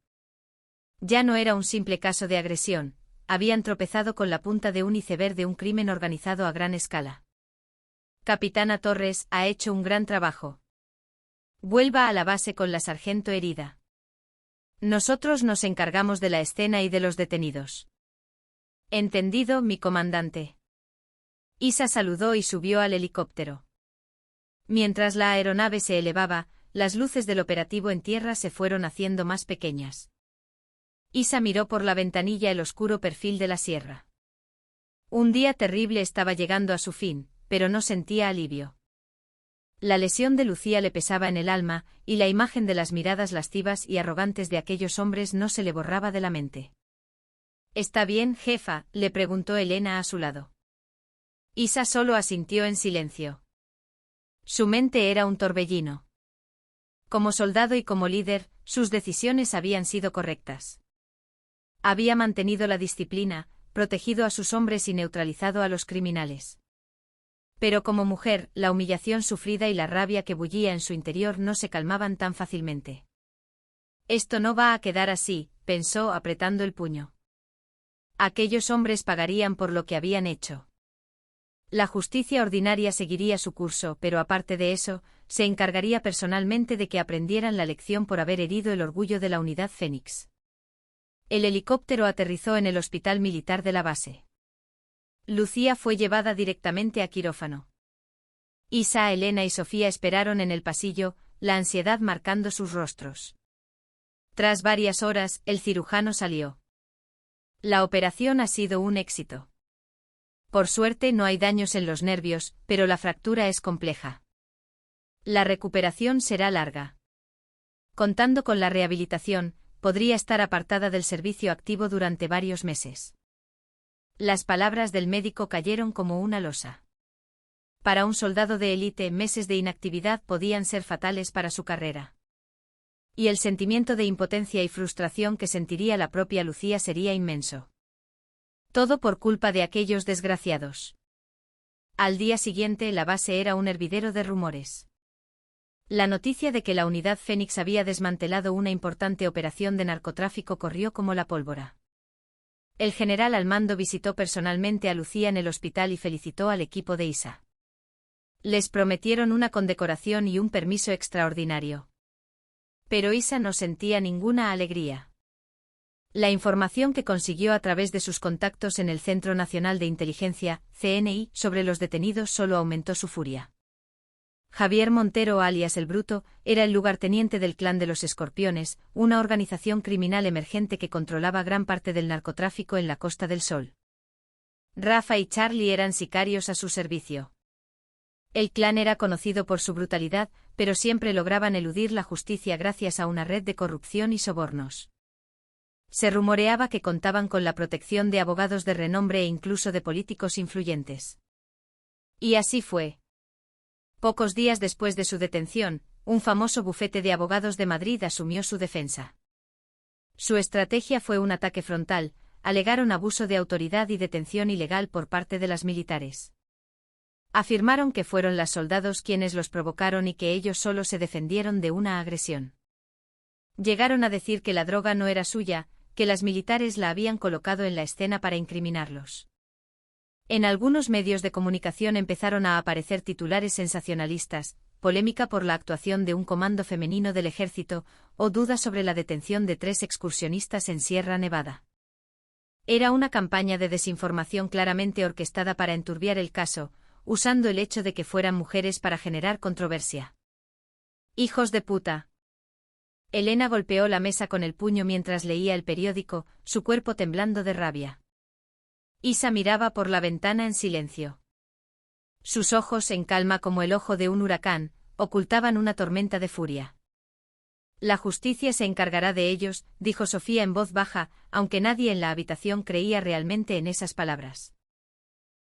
Ya no era un simple caso de agresión, habían tropezado con la punta de un iceberg de un crimen organizado a gran escala. Capitana Torres, ha hecho un gran trabajo. Vuelva a la base con la sargento herida. Nosotros nos encargamos de la escena y de los detenidos. Entendido, mi comandante. Isa saludó y subió al helicóptero. Mientras la aeronave se elevaba, las luces del operativo en tierra se fueron haciendo más pequeñas. Isa miró por la ventanilla el oscuro perfil de la sierra. Un día terrible estaba llegando a su fin, pero no sentía alivio. La lesión de Lucía le pesaba en el alma, y la imagen de las miradas lascivas y arrogantes de aquellos hombres no se le borraba de la mente. ¿Está bien, jefa?, le preguntó Elena a su lado. Isa solo asintió en silencio. Su mente era un torbellino. Como soldado y como líder, sus decisiones habían sido correctas. Había mantenido la disciplina, protegido a sus hombres y neutralizado a los criminales. Pero como mujer, la humillación sufrida y la rabia que bullía en su interior no se calmaban tan fácilmente. Esto no va a quedar así, pensó apretando el puño. Aquellos hombres pagarían por lo que habían hecho. La justicia ordinaria seguiría su curso, pero aparte de eso, se encargaría personalmente de que aprendieran la lección por haber herido el orgullo de la unidad Fénix. El helicóptero aterrizó en el hospital militar de la base. Lucía fue llevada directamente a quirófano. Isa, Elena y Sofía esperaron en el pasillo, la ansiedad marcando sus rostros. Tras varias horas, el cirujano salió. La operación ha sido un éxito. Por suerte no hay daños en los nervios, pero la fractura es compleja. La recuperación será larga. Contando con la rehabilitación, podría estar apartada del servicio activo durante varios meses. Las palabras del médico cayeron como una losa. Para un soldado de élite, meses de inactividad podían ser fatales para su carrera. Y el sentimiento de impotencia y frustración que sentiría la propia Lucía sería inmenso. Todo por culpa de aquellos desgraciados. Al día siguiente la base era un hervidero de rumores. La noticia de que la unidad Fénix había desmantelado una importante operación de narcotráfico corrió como la pólvora. El general al mando visitó personalmente a Lucía en el hospital y felicitó al equipo de Isa. Les prometieron una condecoración y un permiso extraordinario. Pero Isa no sentía ninguna alegría. La información que consiguió a través de sus contactos en el Centro Nacional de Inteligencia, CNI, sobre los detenidos solo aumentó su furia. Javier Montero, alias El Bruto, era el lugarteniente del Clan de los Escorpiones, una organización criminal emergente que controlaba gran parte del narcotráfico en la Costa del Sol. Rafa y Charlie eran sicarios a su servicio. El clan era conocido por su brutalidad, pero siempre lograban eludir la justicia gracias a una red de corrupción y sobornos. Se rumoreaba que contaban con la protección de abogados de renombre e incluso de políticos influyentes. Y así fue. Pocos días después de su detención, un famoso bufete de abogados de Madrid asumió su defensa. Su estrategia fue un ataque frontal, alegaron abuso de autoridad y detención ilegal por parte de las militares. Afirmaron que fueron las soldados quienes los provocaron y que ellos solo se defendieron de una agresión. Llegaron a decir que la droga no era suya, que las militares la habían colocado en la escena para incriminarlos. En algunos medios de comunicación empezaron a aparecer titulares sensacionalistas, polémica por la actuación de un comando femenino del ejército, o dudas sobre la detención de 3 excursionistas en Sierra Nevada. Era una campaña de desinformación claramente orquestada para enturbiar el caso, usando el hecho de que fueran mujeres para generar controversia. ¡Hijos de puta! Elena golpeó la mesa con el puño mientras leía el periódico, su cuerpo temblando de rabia. Isa miraba por la ventana en silencio. Sus ojos, en calma como el ojo de un huracán, ocultaban una tormenta de furia. La justicia se encargará de ellos, dijo Sofía en voz baja, aunque nadie en la habitación creía realmente en esas palabras.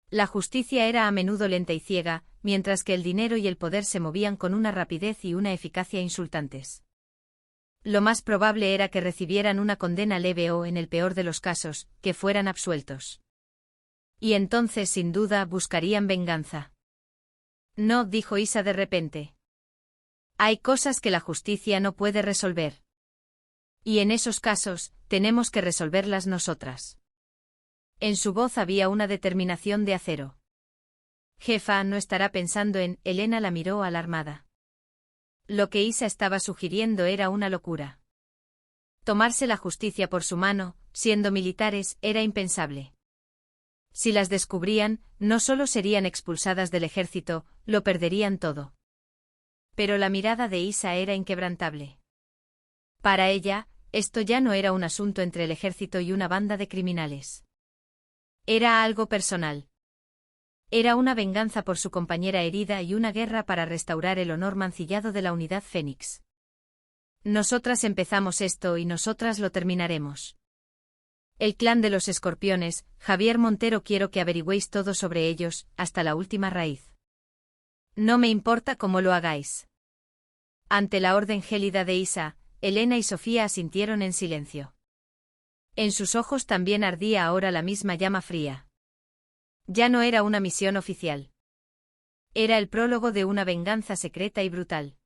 La justicia era a menudo lenta y ciega, mientras que el dinero y el poder se movían con una rapidez y una eficacia insultantes. Lo más probable era que recibieran una condena leve o, en el peor de los casos, que fueran absueltos. Y entonces, sin duda, buscarían venganza. No, dijo Isa de repente. Hay cosas que la justicia no puede resolver. Y en esos casos, tenemos que resolverlas nosotras. En su voz había una determinación de acero. Jefa, no estará pensando en... Elena la miró alarmada. Lo que Isa estaba sugiriendo era una locura. Tomarse la justicia por su mano, siendo militares, era impensable. Si las descubrían, no solo serían expulsadas del ejército, lo perderían todo. Pero la mirada de Isa era inquebrantable. Para ella, esto ya no era un asunto entre el ejército y una banda de criminales. Era algo personal. Era una venganza por su compañera herida y una guerra para restaurar el honor mancillado de la unidad Fénix. Nosotras empezamos esto y nosotras lo terminaremos. El clan de los Escorpiones, Javier Montero, quiero que averigüéis todo sobre ellos, hasta la última raíz. No me importa cómo lo hagáis. Ante la orden gélida de Isa, Elena y Sofía asintieron en silencio. En sus ojos también ardía ahora la misma llama fría. Ya no era una misión oficial. Era el prólogo de una venganza secreta y brutal.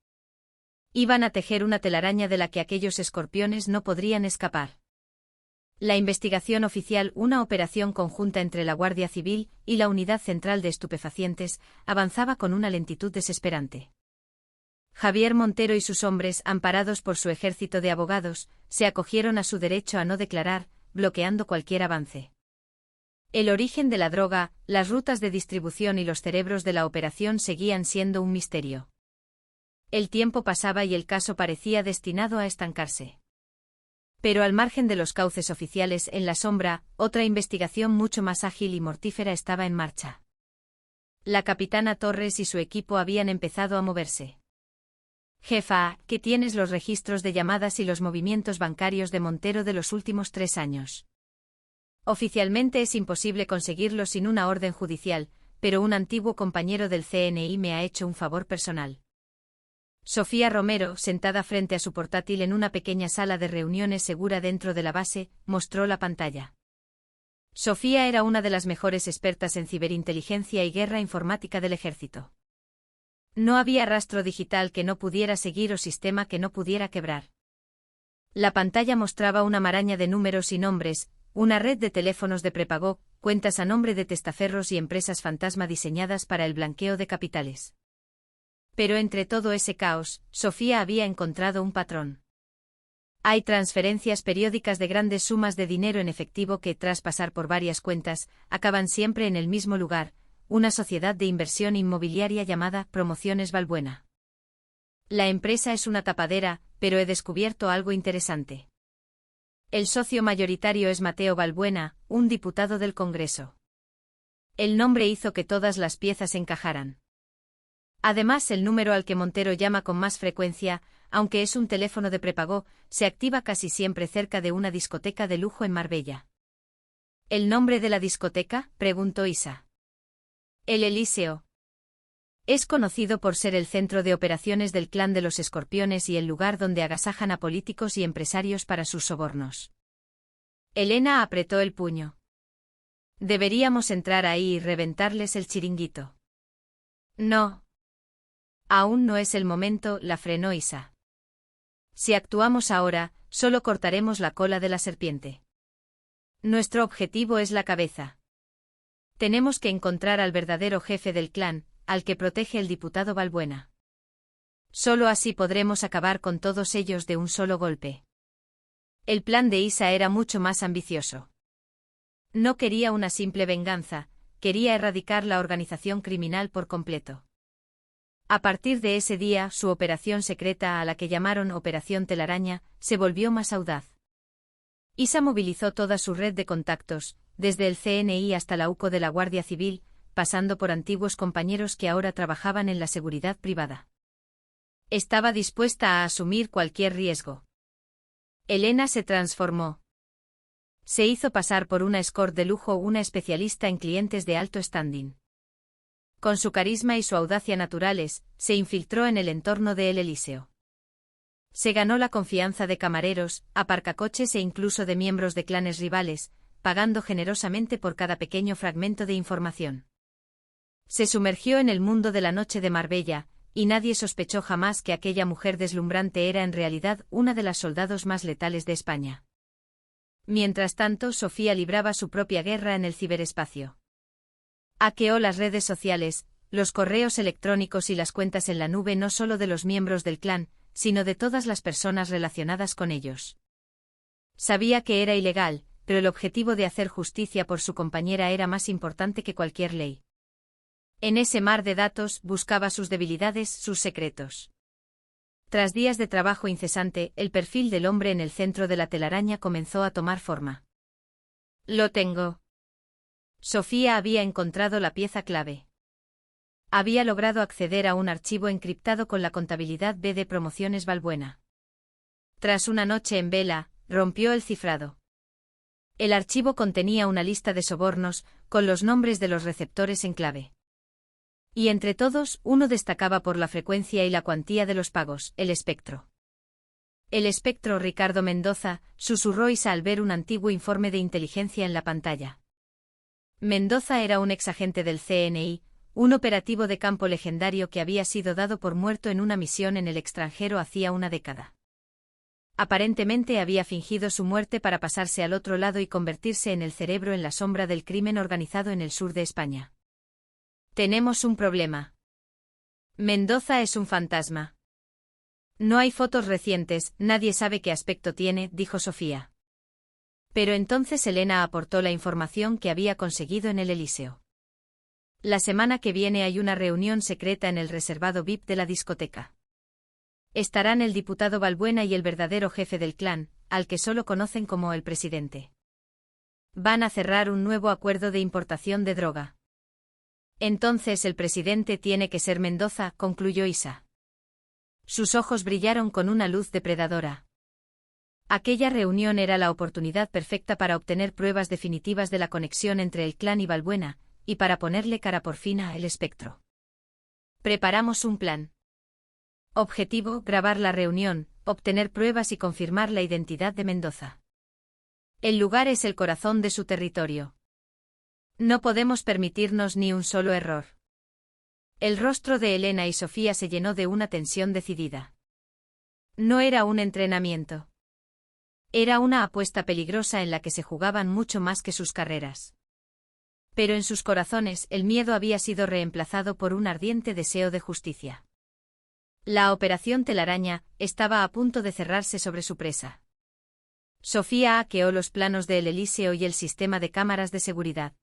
Iban a tejer una telaraña de la que aquellos escorpiones no podrían escapar. La investigación oficial, una operación conjunta entre la Guardia Civil y la Unidad Central de Estupefacientes, avanzaba con una lentitud desesperante. Javier Montero y sus hombres, amparados por su ejército de abogados, se acogieron a su derecho a no declarar, bloqueando cualquier avance. El origen de la droga, las rutas de distribución y los cerebros de la operación seguían siendo un misterio. El tiempo pasaba y el caso parecía destinado a estancarse. Pero al margen de los cauces oficiales, en la sombra, otra investigación mucho más ágil y mortífera estaba en marcha. La capitana Torres y su equipo habían empezado a moverse. Jefa, ¿qué tienes los registros de llamadas y los movimientos bancarios de Montero de los últimos 3 años? Oficialmente es imposible conseguirlo sin una orden judicial, pero un antiguo compañero del CNI me ha hecho un favor personal. Sofía Romero, sentada frente a su portátil en una pequeña sala de reuniones segura dentro de la base, mostró la pantalla. Sofía era una de las mejores expertas en ciberinteligencia y guerra informática del ejército. No había rastro digital que no pudiera seguir o sistema que no pudiera quebrar. La pantalla mostraba una maraña de números y nombres, una red de teléfonos de prepago, cuentas a nombre de testaferros y empresas fantasma diseñadas para el blanqueo de capitales. Pero entre todo ese caos, Sofía había encontrado un patrón. Hay transferencias periódicas de grandes sumas de dinero en efectivo que, tras pasar por varias cuentas, acaban siempre en el mismo lugar, una sociedad de inversión inmobiliaria llamada Promociones Valbuena. La empresa es una tapadera, pero he descubierto algo interesante. El socio mayoritario es Mateo Valbuena, un diputado del Congreso. El nombre hizo que todas las piezas encajaran. Además, el número al que Montero llama con más frecuencia, aunque es un teléfono de prepago, se activa casi siempre cerca de una discoteca de lujo en Marbella. ¿El nombre de la discoteca?, preguntó Isa. El Elíseo. Es conocido por ser el centro de operaciones del clan de los Escorpiones y el lugar donde agasajan a políticos y empresarios para sus sobornos. Elena apretó el puño. Deberíamos entrar ahí y reventarles el chiringuito. No. Aún no es el momento, la frenó Isa. Si actuamos ahora, solo cortaremos la cola de la serpiente. Nuestro objetivo es la cabeza. Tenemos que encontrar al verdadero jefe del clan, al que protege el diputado Valbuena. Solo así podremos acabar con todos ellos de un solo golpe. El plan de Isa era mucho más ambicioso. No quería una simple venganza, quería erradicar la organización criminal por completo. A partir de ese día, su operación secreta, a la que llamaron Operación Telaraña, se volvió más audaz. Isa movilizó toda su red de contactos, desde el CNI hasta la UCO de la Guardia Civil, pasando por antiguos compañeros que ahora trabajaban en la seguridad privada. Estaba dispuesta a asumir cualquier riesgo. Elena se transformó. Se hizo pasar por una escort de lujo, una especialista en clientes de alto standing. Con su carisma y su audacia naturales, se infiltró en el entorno de El Elíseo. Se ganó la confianza de camareros, aparcacoches e incluso de miembros de clanes rivales, pagando generosamente por cada pequeño fragmento de información. Se sumergió en el mundo de la noche de Marbella, y nadie sospechó jamás que aquella mujer deslumbrante era en realidad una de las soldados más letales de España. Mientras tanto, Sofía libraba su propia guerra en el ciberespacio. Hackeó las redes sociales, los correos electrónicos y las cuentas en la nube no solo de los miembros del clan, sino de todas las personas relacionadas con ellos. Sabía que era ilegal, pero el objetivo de hacer justicia por su compañera era más importante que cualquier ley. En ese mar de datos buscaba sus debilidades, sus secretos. Tras días de trabajo incesante, el perfil del hombre en el centro de la telaraña comenzó a tomar forma. Lo tengo. Sofía había encontrado la pieza clave. Había logrado acceder a un archivo encriptado con la contabilidad B de Promociones Valbuena. Tras una noche en vela, rompió el cifrado. El archivo contenía una lista de sobornos, con los nombres de los receptores en clave. Y entre todos, uno destacaba por la frecuencia y la cuantía de los pagos, el espectro. El espectro Ricardo Mendoza, susurró Isa al ver un antiguo informe de inteligencia en la pantalla. Mendoza era un exagente del CNI, un operativo de campo legendario que había sido dado por muerto en una misión en el extranjero hacía una década. Aparentemente había fingido su muerte para pasarse al otro lado y convertirse en el cerebro en la sombra del crimen organizado en el sur de España. Tenemos un problema. Mendoza es un fantasma. No hay fotos recientes, nadie sabe qué aspecto tiene, dijo Sofía. Pero entonces Elena aportó la información que había conseguido en el Elíseo. La semana que viene hay una reunión secreta en el reservado VIP de la discoteca. Estarán el diputado Balbuena y el verdadero jefe del clan, al que solo conocen como el presidente. Van a cerrar un nuevo acuerdo de importación de droga. Entonces el presidente tiene que ser Mendoza, concluyó Isa. Sus ojos brillaron con una luz depredadora. Aquella reunión era la oportunidad perfecta para obtener pruebas definitivas de la conexión entre el clan y Balbuena, y para ponerle cara por fin a El Espectro. Preparamos un plan. Objetivo: grabar la reunión, obtener pruebas y confirmar la identidad de Mendoza. El lugar es el corazón de su territorio. No podemos permitirnos ni un solo error. El rostro de Elena y Sofía se llenó de una tensión decidida. No era un entrenamiento. Era una apuesta peligrosa en la que se jugaban mucho más que sus carreras. Pero en sus corazones el miedo había sido reemplazado por un ardiente deseo de justicia. La operación Telaraña estaba a punto de cerrarse sobre su presa. Sofía hackeó los planos del Elíseo y el sistema de cámaras de seguridad.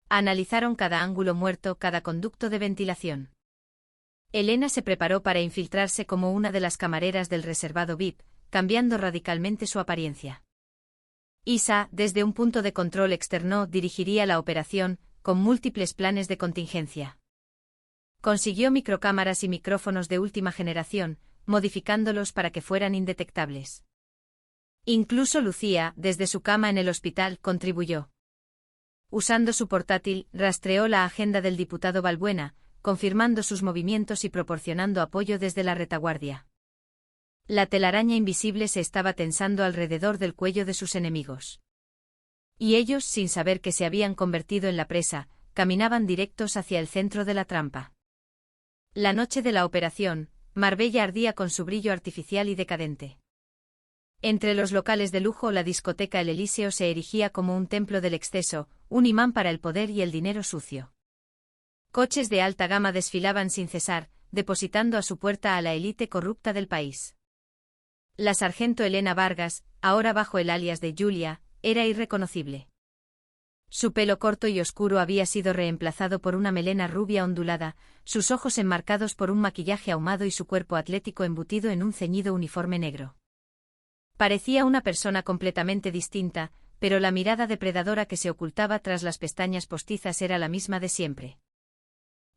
Analizaron cada ángulo muerto, cada conducto de ventilación. Elena se preparó para infiltrarse como una de las camareras del reservado VIP, cambiando radicalmente su apariencia. Isa, desde un punto de control externo, dirigiría la operación, con múltiples planes de contingencia. Consiguió microcámaras y micrófonos de última generación, modificándolos para que fueran indetectables. Incluso Lucía, desde su cama en el hospital, contribuyó. Usando su portátil, rastreó la agenda del diputado Balbuena, confirmando sus movimientos y proporcionando apoyo desde la retaguardia. La telaraña invisible se estaba tensando alrededor del cuello de sus enemigos. Y ellos, sin saber que se habían convertido en la presa, caminaban directos hacia el centro de la trampa. La noche de la operación, Marbella ardía con su brillo artificial y decadente. Entre los locales de lujo, la discoteca El Elíseo se erigía como un templo del exceso, un imán para el poder y el dinero sucio. Coches de alta gama desfilaban sin cesar, depositando a su puerta a la élite corrupta del país. La sargento Elena Vargas, ahora bajo el alias de Julia, era irreconocible. Su pelo corto y oscuro había sido reemplazado por una melena rubia ondulada, sus ojos enmarcados por un maquillaje ahumado y su cuerpo atlético embutido en un ceñido uniforme negro. Parecía una persona completamente distinta, pero la mirada depredadora que se ocultaba tras las pestañas postizas era la misma de siempre.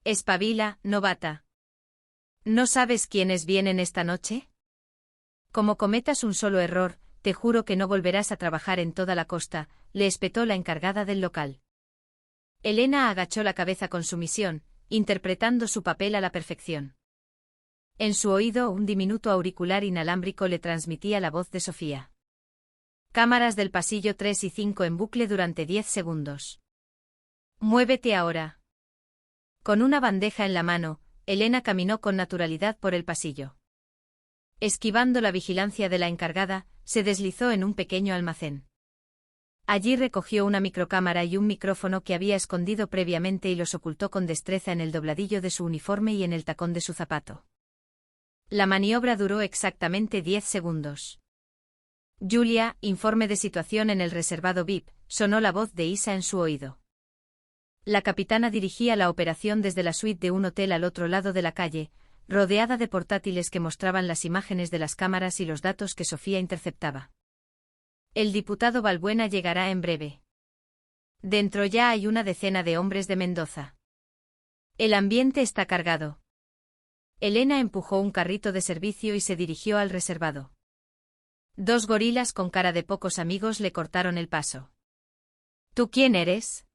Espabila, novata. ¿No sabes quiénes vienen esta noche? Como cometas un solo error, te juro que no volverás a trabajar en toda la costa, le espetó la encargada del local. Elena agachó la cabeza con sumisión, interpretando su papel a la perfección. En su oído un diminuto auricular inalámbrico le transmitía la voz de Sofía. Cámaras del pasillo 3 y 5 en bucle durante 10 segundos. Muévete ahora. Con una bandeja en la mano, Elena caminó con naturalidad por el pasillo. Esquivando la vigilancia de la encargada, se deslizó en un pequeño almacén. Allí recogió una microcámara y un micrófono que había escondido previamente y los ocultó con destreza en el dobladillo de su uniforme y en el tacón de su zapato. La maniobra duró exactamente 10 segundos. Julia, informe de situación en el reservado VIP, sonó la voz de Isa en su oído. La capitana dirigía la operación desde la suite de un hotel al otro lado de la calle, rodeada de portátiles que mostraban las imágenes de las cámaras y los datos que Sofía interceptaba. El diputado Balbuena llegará en breve. Dentro ya hay una decena de hombres de Mendoza. El ambiente está cargado. Elena empujó un carrito de servicio y se dirigió al reservado. 2 gorilas con cara de pocos amigos le cortaron el paso. ¿Tú quién eres?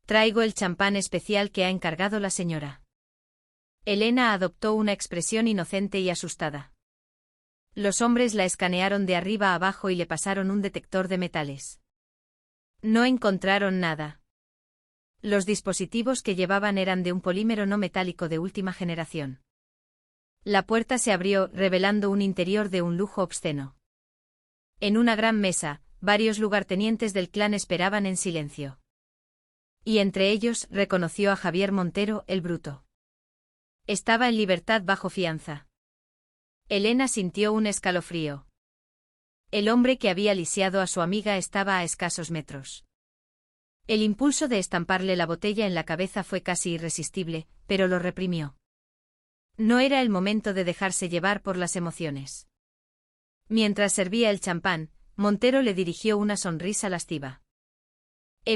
Traigo el champán especial que ha encargado la señora. Elena adoptó una expresión inocente y asustada. Los hombres la escanearon de arriba a abajo y le pasaron un detector de metales. No encontraron nada. Los dispositivos que llevaban eran de un polímero no metálico de última generación. La puerta se abrió, revelando un interior de un lujo obsceno. En una gran mesa, varios lugartenientes del clan esperaban en silencio. Y entre ellos reconoció a Javier Montero, el bruto. Estaba en libertad bajo fianza. Elena sintió un escalofrío. El hombre que había lisiado a su amiga estaba a escasos metros. El impulso de estamparle la botella en la cabeza fue casi irresistible, pero lo reprimió. No era el momento de dejarse llevar por las emociones. Mientras servía el champán, Montero le dirigió una sonrisa lasciva.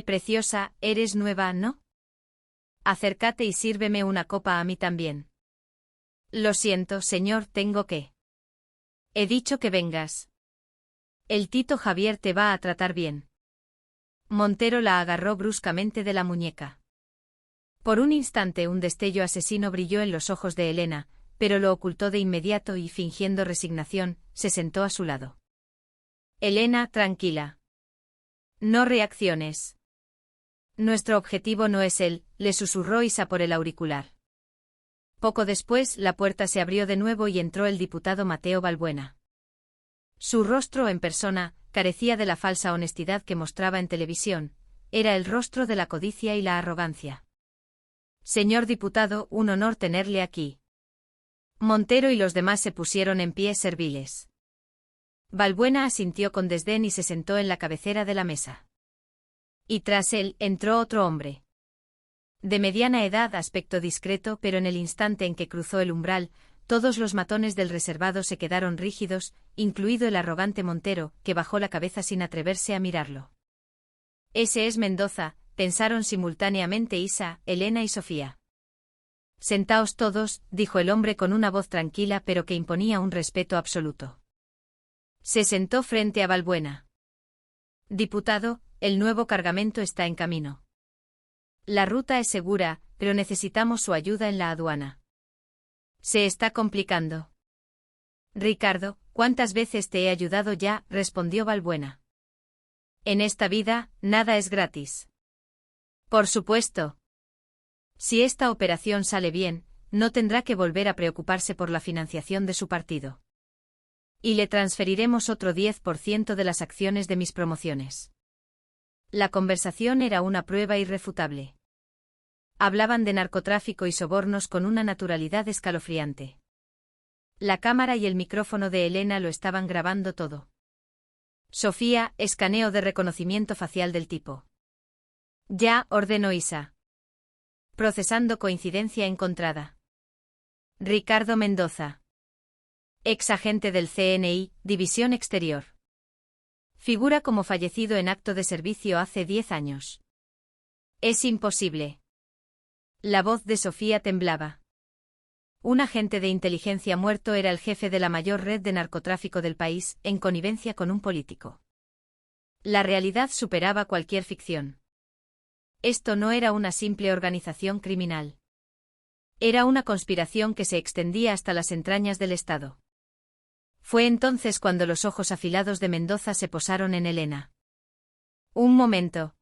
Preciosa, eres nueva, ¿no? Acércate y sírveme una copa a mí también. Lo siento, señor, tengo que. He dicho que vengas. El Tito Javier te va a tratar bien. Montero la agarró bruscamente de la muñeca. Por un instante un destello asesino brilló en los ojos de Elena, pero lo ocultó de inmediato y, fingiendo resignación, se sentó a su lado. Elena, tranquila. No reacciones. Nuestro objetivo no es él, le susurró Isa por el auricular. Poco después, la puerta se abrió de nuevo y entró el diputado Mateo Balbuena. Su rostro en persona carecía de la falsa honestidad que mostraba en televisión, era el rostro de la codicia y la arrogancia. Señor diputado, un honor tenerle aquí. Montero y los demás se pusieron en pie serviles. Balbuena asintió con desdén y se sentó en la cabecera de la mesa. Y tras él entró otro hombre. De mediana edad, aspecto discreto, pero en el instante en que cruzó el umbral, todos los matones del reservado se quedaron rígidos, incluido el arrogante Montero, que bajó la cabeza sin atreverse a mirarlo. Ese es Mendoza, pensaron simultáneamente Isa, Elena y Sofía. Sentaos todos, dijo el hombre con una voz tranquila pero que imponía un respeto absoluto. Se sentó frente a Balbuena. Diputado, el nuevo cargamento está en camino. La ruta es segura, pero necesitamos su ayuda en la aduana. Se está complicando. Ricardo, ¿cuántas veces te he ayudado ya?, respondió Balbuena. En esta vida, nada es gratis. Por supuesto. Si esta operación sale bien, no tendrá que volver a preocuparse por la financiación de su partido. Y le transferiremos otro 10% de las acciones de mis promociones. La conversación era una prueba irrefutable. Hablaban de narcotráfico y sobornos con una naturalidad escalofriante. La cámara y el micrófono de Elena lo estaban grabando todo. Sofía, escaneo de reconocimiento facial del tipo. Ya, ordenó Isa. Procesando coincidencia encontrada. Ricardo Mendoza. Ex agente del CNI, División Exterior. Figura como fallecido en acto de servicio hace 10 años. Es imposible. La voz de Sofía temblaba. Un agente de inteligencia muerto era el jefe de la mayor red de narcotráfico del país, en connivencia con un político. La realidad superaba cualquier ficción. Esto no era una simple organización criminal. Era una conspiración que se extendía hasta las entrañas del Estado. Fue entonces cuando los ojos afilados de Mendoza se posaron en Elena. Un momento.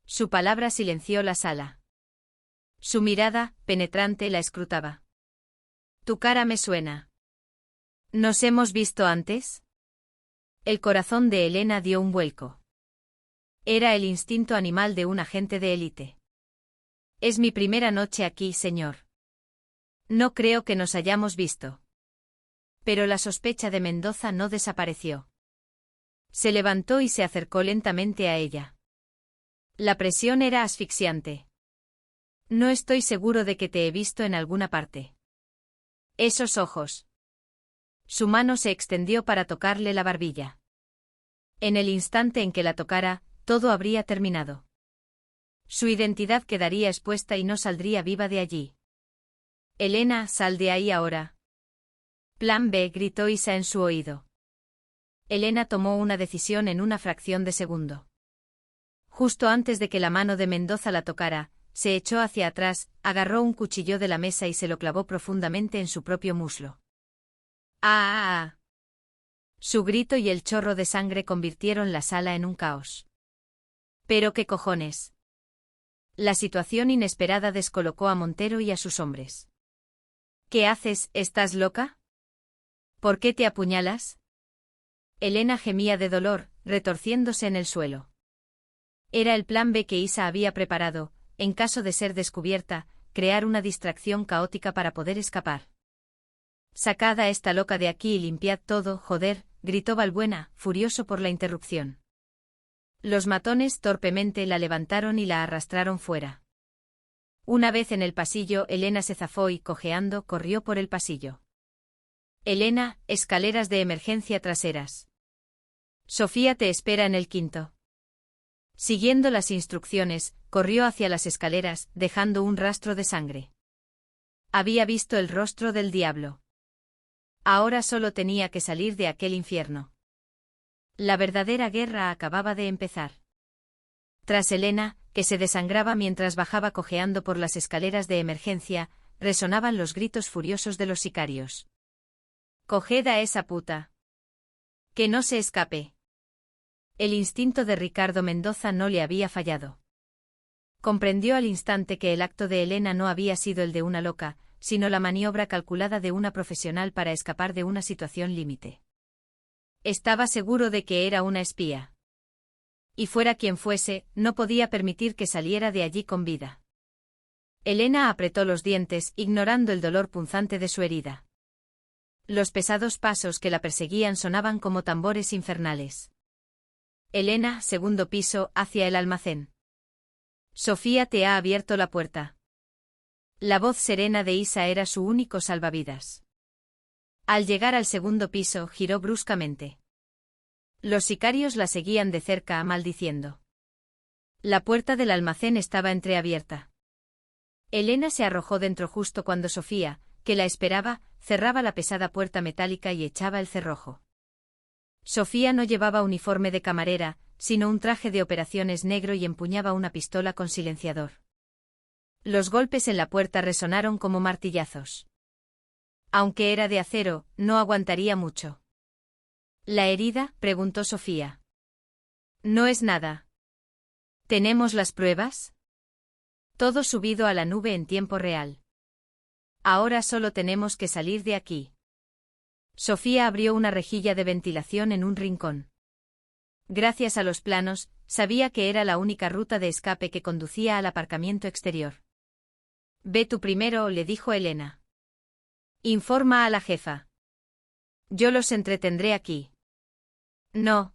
Su palabra silenció la sala. Su mirada, penetrante, la escrutaba. Tu cara me suena. ¿Nos hemos visto antes? El corazón de Elena dio un vuelco. Era el instinto animal de un agente de élite. Es mi primera noche aquí, señor. No creo que nos hayamos visto. Pero la sospecha de Mendoza no desapareció. Se levantó y se acercó lentamente a ella. La presión era asfixiante. No estoy seguro de que te he visto en alguna parte. Esos ojos. Su mano se extendió para tocarle la barbilla. En el instante en que la tocara, todo habría terminado. Su identidad quedaría expuesta y no saldría viva de allí. Elena, sal de ahí ahora. Plan B, gritó Isa en su oído. Elena tomó una decisión en una fracción de segundo. Justo antes de que la mano de Mendoza la tocara, se echó hacia atrás, agarró un cuchillo de la mesa y se lo clavó profundamente en su propio muslo. ¡Ah! Su grito y el chorro de sangre convirtieron la sala en un caos. ¿Pero qué cojones? La situación inesperada descolocó a Montero y a sus hombres. ¿Qué haces? ¿Estás loca? ¿Por qué te apuñalas? Elena gemía de dolor, retorciéndose en el suelo. Era el plan B que Isa había preparado, en caso de ser descubierta, crear una distracción caótica para poder escapar. Sacad a esta loca de aquí y limpiad todo, joder, gritó Balbuena, furioso por la interrupción. Los matones torpemente la levantaron y la arrastraron fuera. Una vez en el pasillo, Elena se zafó y, cojeando, corrió por el pasillo. Elena, escaleras de emergencia traseras. Sofía te espera en el quinto. Siguiendo las instrucciones, corrió hacia las escaleras, dejando un rastro de sangre. Había visto el rostro del diablo. Ahora solo tenía que salir de aquel infierno. La verdadera guerra acababa de empezar. Tras Elena, que se desangraba mientras bajaba cojeando por las escaleras de emergencia, resonaban los gritos furiosos de los sicarios. «¡Coged a esa puta! ¡Que no se escape!». El instinto de Ricardo Mendoza no le había fallado. Comprendió al instante que el acto de Elena no había sido el de una loca, sino la maniobra calculada de una profesional para escapar de una situación límite. Estaba seguro de que era una espía. Y fuera quien fuese, no podía permitir que saliera de allí con vida. Elena apretó los dientes, ignorando el dolor punzante de su herida. Los pesados pasos que la perseguían sonaban como tambores infernales. Elena, segundo piso, hacia el almacén. Sofía te ha abierto la puerta. La voz serena de Isa era su único salvavidas. Al llegar al segundo piso, giró bruscamente. Los sicarios la seguían de cerca, maldiciendo. La puerta del almacén estaba entreabierta. Elena se arrojó dentro justo cuando Sofía, que la esperaba, cerraba la pesada puerta metálica y echaba el cerrojo. Sofía no llevaba uniforme de camarera, sino un traje de operaciones negro y empuñaba una pistola con silenciador. Los golpes en la puerta resonaron como martillazos. Aunque era de acero, no aguantaría mucho. ¿La herida?, preguntó Sofía. No es nada. ¿Tenemos las pruebas? Todo subido a la nube en tiempo real. Ahora solo tenemos que salir de aquí. Sofía abrió una rejilla de ventilación en un rincón. Gracias a los planos, sabía que era la única ruta de escape que conducía al aparcamiento exterior. Ve tú primero, le dijo Elena. Informa a la jefa. Yo los entretendré aquí. No.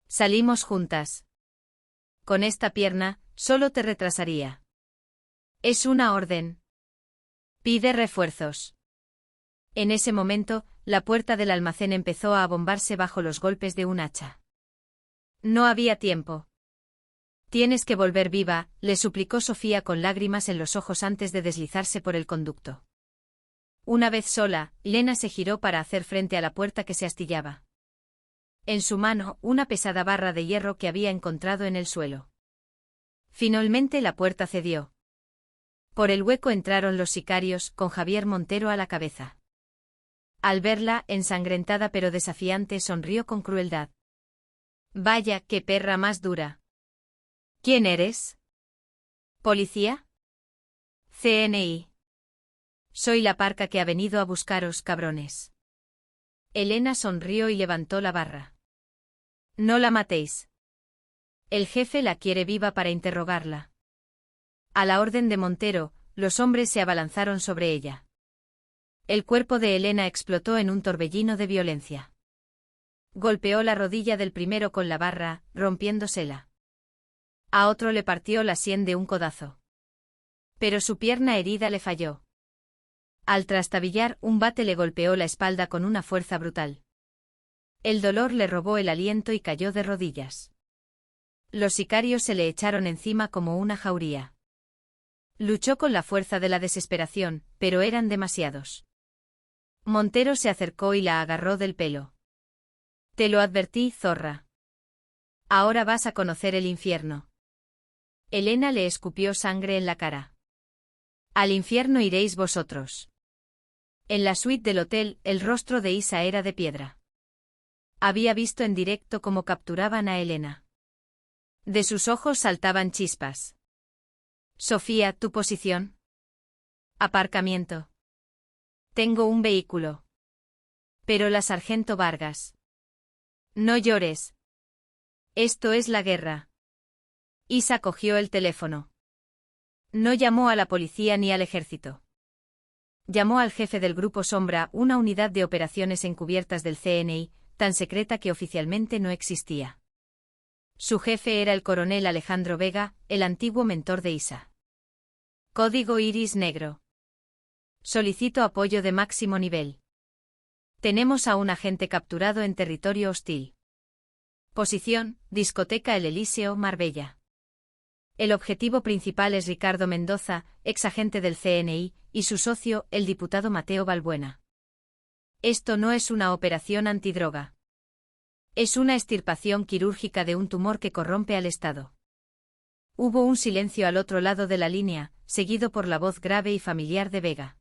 Salimos juntas. Con esta pierna, solo te retrasaría. Es una orden. Pide refuerzos. En ese momento, la puerta del almacén empezó a abombarse bajo los golpes de un hacha. No había tiempo. Tienes que volver viva, le suplicó Sofía con lágrimas en los ojos antes de deslizarse por el conducto. Una vez sola, Lena se giró para hacer frente a la puerta que se astillaba. En su mano, una pesada barra de hierro que había encontrado en el suelo. Finalmente la puerta cedió. Por el hueco entraron los sicarios, con Javier Montero a la cabeza. Al verla, ensangrentada pero desafiante, sonrió con crueldad. Vaya, qué perra más dura. ¿Quién eres? ¿Policía? CNI. Soy la parca que ha venido a buscaros, cabrones. Elena sonrió y levantó la barra. No la matéis. El jefe la quiere viva para interrogarla. A la orden de Montero, los hombres se abalanzaron sobre ella. El cuerpo de Elena explotó en un torbellino de violencia. Golpeó la rodilla del primero con la barra, rompiéndosela. A otro le partió la sien de un codazo. Pero su pierna herida le falló. Al trastabillar, un bate le golpeó la espalda con una fuerza brutal. El dolor le robó el aliento y cayó de rodillas. Los sicarios se le echaron encima como una jauría. Luchó con la fuerza de la desesperación, pero eran demasiados. Montero se acercó y la agarró del pelo. Te lo advertí, zorra. Ahora vas a conocer el infierno. Elena le escupió sangre en la cara. Al infierno iréis vosotros. En la suite del hotel, el rostro de Isa era de piedra. Había visto en directo cómo capturaban a Elena. De sus ojos saltaban chispas. Sofía, ¿tu posición? Aparcamiento. Tengo un vehículo. Pero la sargento Vargas. No llores. Esto es la guerra. Isa cogió el teléfono. No llamó a la policía ni al ejército. Llamó al jefe del Grupo Sombra, una unidad de operaciones encubiertas del CNI, tan secreta que oficialmente no existía. Su jefe era el coronel Alejandro Vega, el antiguo mentor de Isa. Código iris negro. Solicito apoyo de máximo nivel. Tenemos a un agente capturado en territorio hostil. Posición, discoteca El Elíseo, Marbella. El objetivo principal es Ricardo Mendoza, ex agente del CNI, y su socio, el diputado Mateo Balbuena. Esto no es una operación antidroga. Es una extirpación quirúrgica de un tumor que corrompe al Estado. Hubo un silencio al otro lado de la línea, seguido por la voz grave y familiar de Vega.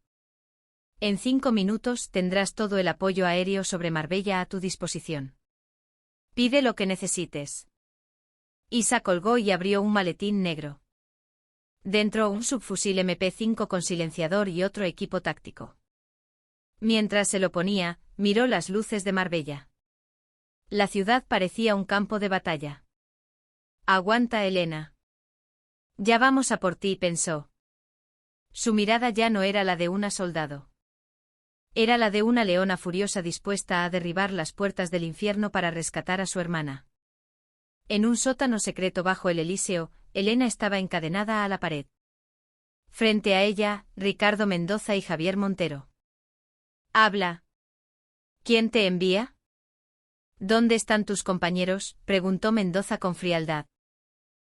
En 5 minutos tendrás todo el apoyo aéreo sobre Marbella a tu disposición. Pide lo que necesites. Isa colgó y abrió un maletín negro. Dentro un subfusil MP5 con silenciador y otro equipo táctico. Mientras se lo ponía, miró las luces de Marbella. La ciudad parecía un campo de batalla. Aguanta, Elena. Ya vamos a por ti, pensó. Su mirada ya no era la de una soldado. Era la de una leona furiosa dispuesta a derribar las puertas del infierno para rescatar a su hermana. En un sótano secreto bajo el Elíseo, Elena estaba encadenada a la pared. Frente a ella, Ricardo Mendoza y Javier Montero. Habla. ¿Quién te envía? ¿Dónde están tus compañeros?, preguntó Mendoza con frialdad.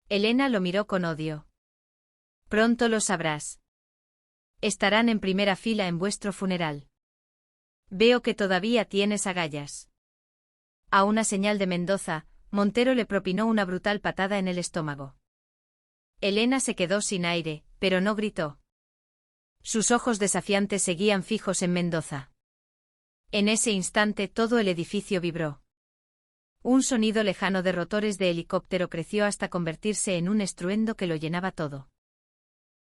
Elena lo miró con odio. Pronto lo sabrás. Estarán en primera fila en vuestro funeral. Veo que todavía tienes agallas. A una señal de Mendoza, Montero le propinó una brutal patada en el estómago. Elena se quedó sin aire, pero no gritó. Sus ojos desafiantes seguían fijos en Mendoza. En ese instante todo el edificio vibró. Un sonido lejano de rotores de helicóptero creció hasta convertirse en un estruendo que lo llenaba todo.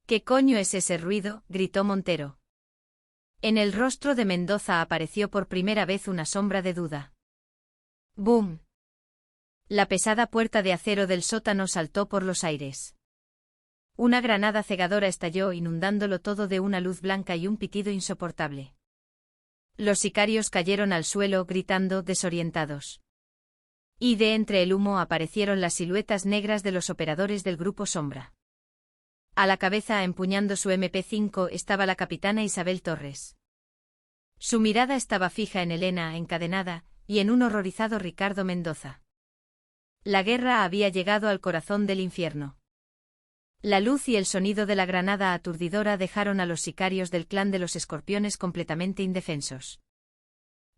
¿Qué coño es ese ruido?, gritó Montero. En el rostro de Mendoza apareció por primera vez una sombra de duda. ¡Bum! La pesada puerta de acero del sótano saltó por los aires. Una granada cegadora estalló inundándolo todo de una luz blanca y un pitido insoportable. Los sicarios cayeron al suelo gritando, desorientados. Y de entre el humo aparecieron las siluetas negras de los operadores del Grupo Sombra. A la cabeza, empuñando su MP5, estaba la capitana Isabel Torres. Su mirada estaba fija en Elena, encadenada, y en un horrorizado Ricardo Mendoza. La guerra había llegado al corazón del infierno. La luz y el sonido de la granada aturdidora dejaron a los sicarios del clan de los Escorpiones completamente indefensos.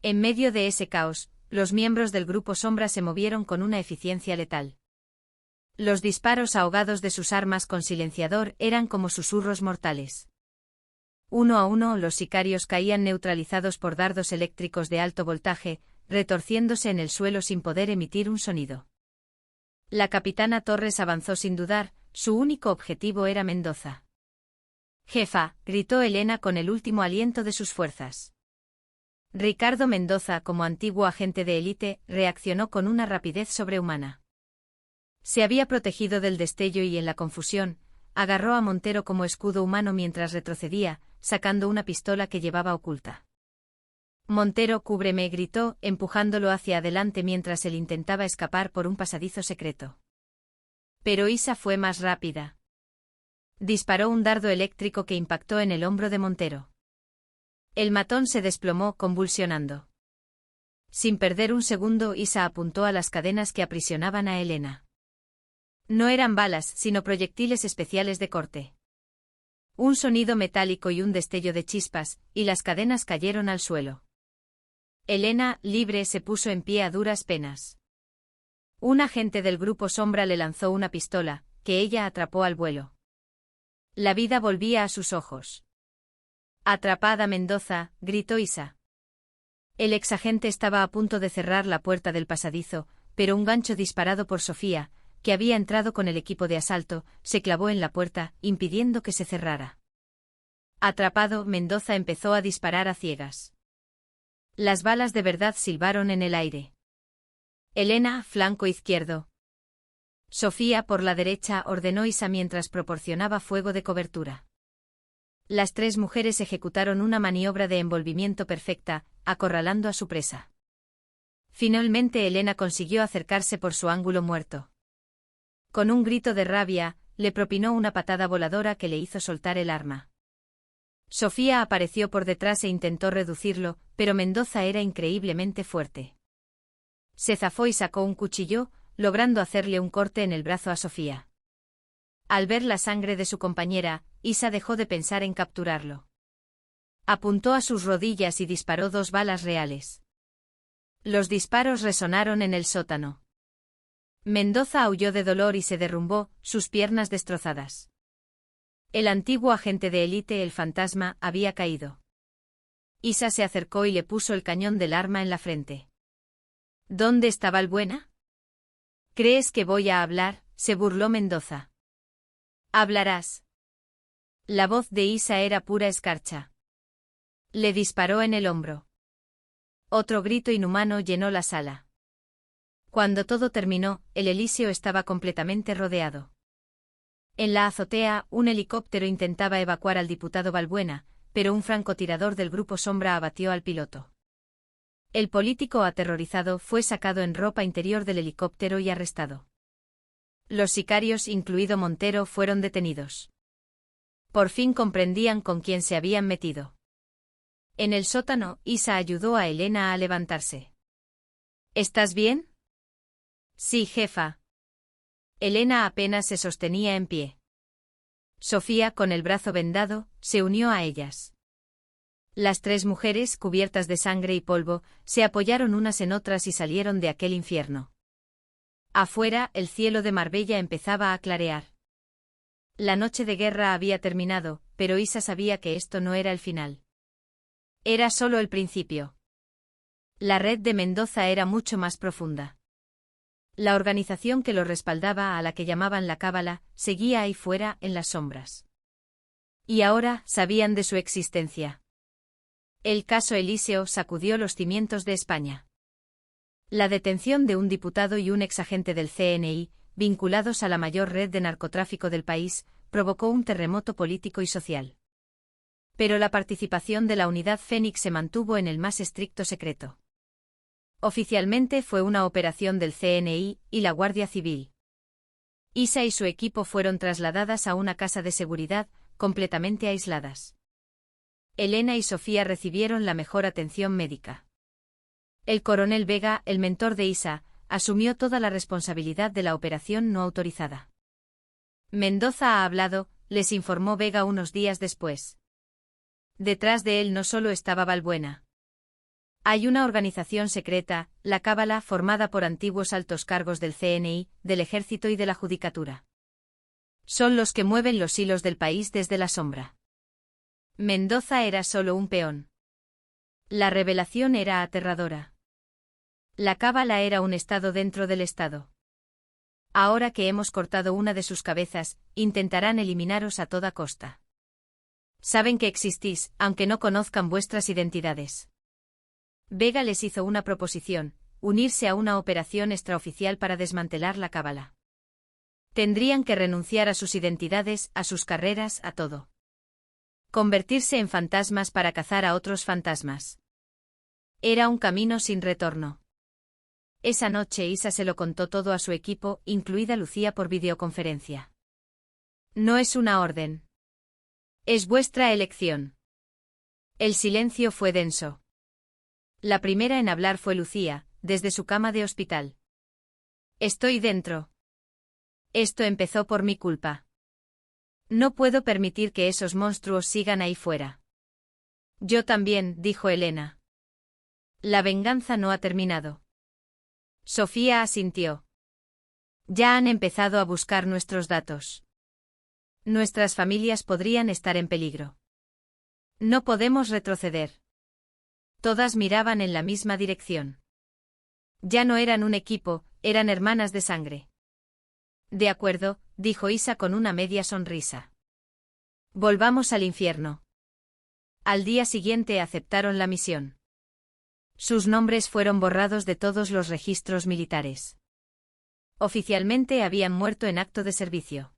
En medio de ese caos, los miembros del Grupo Sombra se movieron con una eficiencia letal. Los disparos ahogados de sus armas con silenciador eran como susurros mortales. Uno a uno los sicarios caían neutralizados por dardos eléctricos de alto voltaje, retorciéndose en el suelo sin poder emitir un sonido. La capitana Torres avanzó sin dudar, su único objetivo era Mendoza. «Jefa», gritó Elena con el último aliento de sus fuerzas. Ricardo Mendoza, como antiguo agente de élite, reaccionó con una rapidez sobrehumana. Se había protegido del destello y en la confusión, agarró a Montero como escudo humano mientras retrocedía, sacando una pistola que llevaba oculta. Montero, cúbreme, gritó, empujándolo hacia adelante mientras él intentaba escapar por un pasadizo secreto. Pero Isa fue más rápida. Disparó un dardo eléctrico que impactó en el hombro de Montero. El matón se desplomó convulsionando. Sin perder un segundo, Isa apuntó a las cadenas que aprisionaban a Elena. No eran balas, sino proyectiles especiales de corte. Un sonido metálico y un destello de chispas, y las cadenas cayeron al suelo. Elena, libre, se puso en pie a duras penas. Un agente del grupo Sombra le lanzó una pistola, que ella atrapó al vuelo. La vida volvía a sus ojos. «Atrapada Mendoza», gritó Isa. El exagente estaba a punto de cerrar la puerta del pasadizo, pero un gancho disparado por Sofía, que había entrado con el equipo de asalto, se clavó en la puerta, impidiendo que se cerrara. Atrapado, Mendoza empezó a disparar a ciegas. Las balas de verdad silbaron en el aire. Elena, flanco izquierdo. Sofía, por la derecha, ordenó Isa mientras proporcionaba fuego de cobertura. Las tres mujeres ejecutaron una maniobra de envolvimiento perfecta, acorralando a su presa. Finalmente Elena consiguió acercarse por su ángulo muerto. Con un grito de rabia, le propinó una patada voladora que le hizo soltar el arma. Sofía apareció por detrás e intentó reducirlo, pero Mendoza era increíblemente fuerte. Se zafó y sacó un cuchillo, logrando hacerle un corte en el brazo a Sofía. Al ver la sangre de su compañera, Isa dejó de pensar en capturarlo. Apuntó a sus rodillas y disparó 2 balas reales. Los disparos resonaron en el sótano. Mendoza aulló de dolor y se derrumbó, sus piernas destrozadas. El antiguo agente de élite, el fantasma, había caído. Isa se acercó y le puso el cañón del arma en la frente. ¿Dónde está Balbuena? ¿Crees que voy a hablar?, se burló Mendoza. Hablarás. La voz de Isa era pura escarcha. Le disparó en el hombro. Otro grito inhumano llenó la sala. Cuando todo terminó, el Elíseo estaba completamente rodeado. En la azotea, un helicóptero intentaba evacuar al diputado Balbuena, pero un francotirador del grupo Sombra abatió al piloto. El político aterrorizado fue sacado en ropa interior del helicóptero y arrestado. Los sicarios, incluido Montero, fueron detenidos. Por fin comprendían con quién se habían metido. En el sótano, Isa ayudó a Elena a levantarse. ¿Estás bien? Sí, jefa. Elena apenas se sostenía en pie. Sofía, con el brazo vendado, se unió a ellas. Las tres mujeres, cubiertas de sangre y polvo, se apoyaron unas en otras y salieron de aquel infierno. Afuera, el cielo de Marbella empezaba a clarear. La noche de guerra había terminado, pero Isa sabía que esto no era el final. Era solo el principio. La red de Mendoza era mucho más profunda. La organización que lo respaldaba, a la que llamaban la Cábala, seguía ahí fuera, en las sombras. Y ahora sabían de su existencia. El caso Elíseo sacudió los cimientos de España. La detención de un diputado y un exagente del CNI, vinculados a la mayor red de narcotráfico del país, provocó un terremoto político y social. Pero la participación de la Unidad Fénix se mantuvo en el más estricto secreto. Oficialmente fue una operación del CNI y la Guardia Civil. Isa y su equipo fueron trasladadas a una casa de seguridad, completamente aisladas. Elena y Sofía recibieron la mejor atención médica. El coronel Vega, el mentor de Isa, asumió toda la responsabilidad de la operación no autorizada. Mendoza ha hablado, les informó Vega unos días después. Detrás de él no solo estaba Balbuena. Hay una organización secreta, la Cábala, formada por antiguos altos cargos del CNI, del Ejército y de la Judicatura. Son los que mueven los hilos del país desde la sombra. Mendoza era solo un peón. La revelación era aterradora. La Cábala era un estado dentro del estado. Ahora que hemos cortado una de sus cabezas, intentarán eliminaros a toda costa. Saben que existís, aunque no conozcan vuestras identidades. Vega les hizo una proposición: unirse a una operación extraoficial para desmantelar la Cábala. Tendrían que renunciar a sus identidades, a sus carreras, a todo. Convertirse en fantasmas para cazar a otros fantasmas. Era un camino sin retorno. Esa noche Isa se lo contó todo a su equipo, incluida Lucía por videoconferencia. No es una orden. Es vuestra elección. El silencio fue denso. La primera en hablar fue Lucía, desde su cama de hospital. Estoy dentro. Esto empezó por mi culpa. No puedo permitir que esos monstruos sigan ahí fuera. Yo también, dijo Elena. La venganza no ha terminado. Sofía asintió. Ya han empezado a buscar nuestros datos. Nuestras familias podrían estar en peligro. No podemos retroceder. Todas miraban en la misma dirección. Ya no eran un equipo, eran hermanas de sangre. De acuerdo, dijo Isa con una media sonrisa. Volvamos al infierno. Al día siguiente aceptaron la misión. Sus nombres fueron borrados de todos los registros militares. Oficialmente habían muerto en acto de servicio.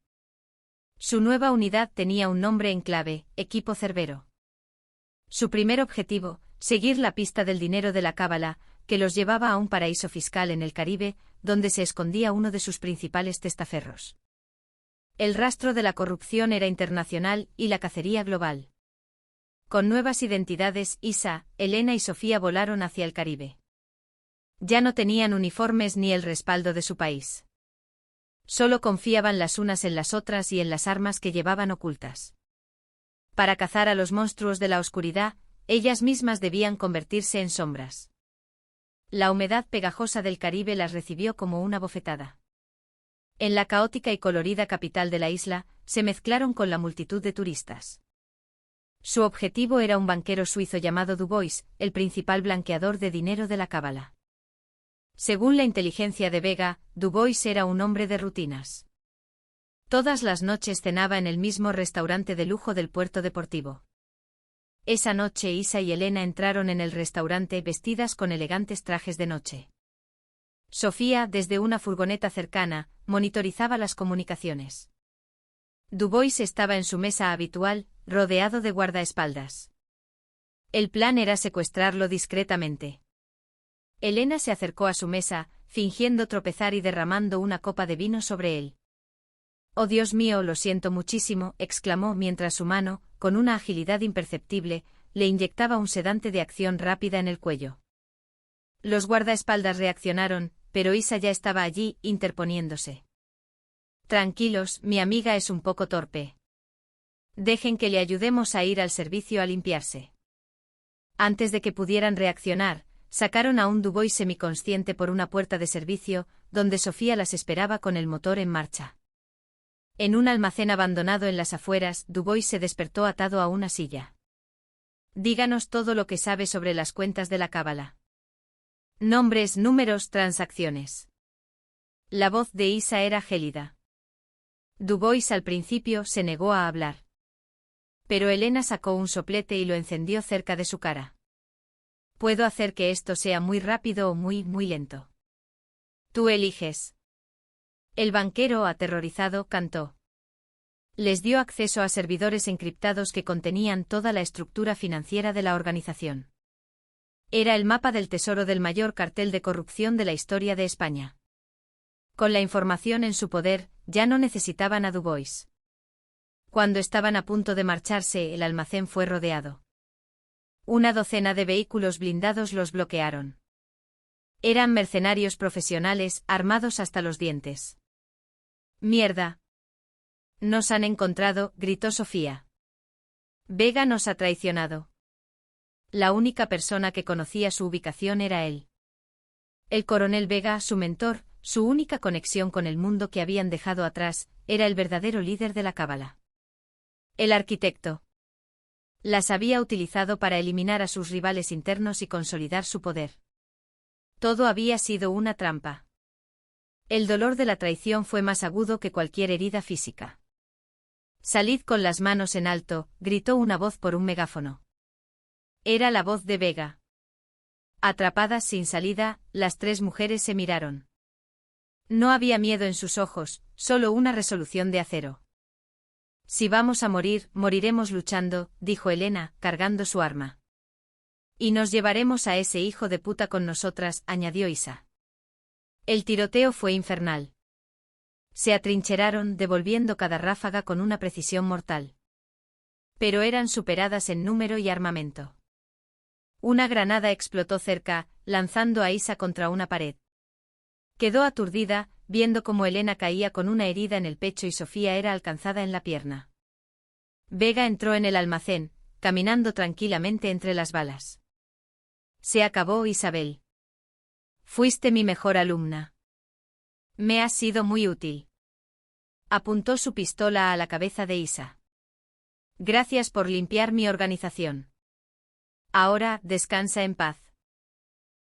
Su nueva unidad tenía un nombre en clave, Equipo Cerbero. Su primer objetivo, seguir la pista del dinero de la cábala, que los llevaba a un paraíso fiscal en el Caribe, donde se escondía uno de sus principales testaferros. El rastro de la corrupción era internacional y la cacería global. Con nuevas identidades, Isa, Elena y Sofía volaron hacia el Caribe. Ya no tenían uniformes ni el respaldo de su país. Solo confiaban las unas en las otras y en las armas que llevaban ocultas. Para cazar a los monstruos de la oscuridad, ellas mismas debían convertirse en sombras. La humedad pegajosa del Caribe las recibió como una bofetada. En la caótica y colorida capital de la isla, se mezclaron con la multitud de turistas. Su objetivo era un banquero suizo llamado Dubois, el principal blanqueador de dinero de la cábala. Según la inteligencia de Vega, Dubois era un hombre de rutinas. Todas las noches cenaba en el mismo restaurante de lujo del puerto deportivo. Esa noche Isa y Elena entraron en el restaurante vestidas con elegantes trajes de noche. Sofía, desde una furgoneta cercana, monitorizaba las comunicaciones. Dubois estaba en su mesa habitual, rodeado de guardaespaldas. El plan era secuestrarlo discretamente. Elena se acercó a su mesa, fingiendo tropezar y derramando una copa de vino sobre él. «Oh Dios mío, lo siento muchísimo», exclamó mientras su mano, con una agilidad imperceptible, le inyectaba un sedante de acción rápida en el cuello. Los guardaespaldas reaccionaron, pero Isa ya estaba allí, interponiéndose. «Tranquilos, mi amiga es un poco torpe. Dejen que le ayudemos a ir al servicio a limpiarse». Antes de que pudieran reaccionar, sacaron a un Dubois semiconsciente por una puerta de servicio, donde Sofía las esperaba con el motor en marcha. En un almacén abandonado en las afueras, Dubois se despertó atado a una silla. «Díganos todo lo que sabe sobre las cuentas de la cábala. Nombres, números, transacciones». La voz de Isa era gélida. Dubois al principio se negó a hablar. Pero Elena sacó un soplete y lo encendió cerca de su cara. «Puedo hacer que esto sea muy rápido o muy lento. Tú eliges». El banquero, aterrorizado, cantó. Les dio acceso a servidores encriptados que contenían toda la estructura financiera de la organización. Era el mapa del tesoro del mayor cartel de corrupción de la historia de España. Con la información en su poder, ya no necesitaban a Dubois. Cuando estaban a punto de marcharse, el almacén fue rodeado. Una docena de vehículos blindados los bloquearon. Eran mercenarios profesionales, armados hasta los dientes. «Mierda. Nos han encontrado», gritó Sofía. «Vega nos ha traicionado». La única persona que conocía su ubicación era él. El coronel Vega, su mentor, su única conexión con el mundo que habían dejado atrás, era el verdadero líder de la cábala. El arquitecto. Las había utilizado para eliminar a sus rivales internos y consolidar su poder. Todo había sido una trampa. El dolor de la traición fue más agudo que cualquier herida física. «Salid con las manos en alto», gritó una voz por un megáfono. Era la voz de Vega. Atrapadas sin salida, las tres mujeres se miraron. No había miedo en sus ojos, solo una resolución de acero. «Si vamos a morir, moriremos luchando», dijo Elena, cargando su arma. «Y nos llevaremos a ese hijo de puta con nosotras», añadió Isa. El tiroteo fue infernal. Se atrincheraron, devolviendo cada ráfaga con una precisión mortal. Pero eran superadas en número y armamento. Una granada explotó cerca, lanzando a Isa contra una pared. Quedó aturdida, viendo cómo Elena caía con una herida en el pecho y Sofía era alcanzada en la pierna. Vega entró en el almacén, caminando tranquilamente entre las balas. «Se acabó, Isabel. Fuiste mi mejor alumna. Me has sido muy útil. Apuntó su pistola a la cabeza de Isa. Gracias por limpiar mi organización. Ahora, descansa en paz.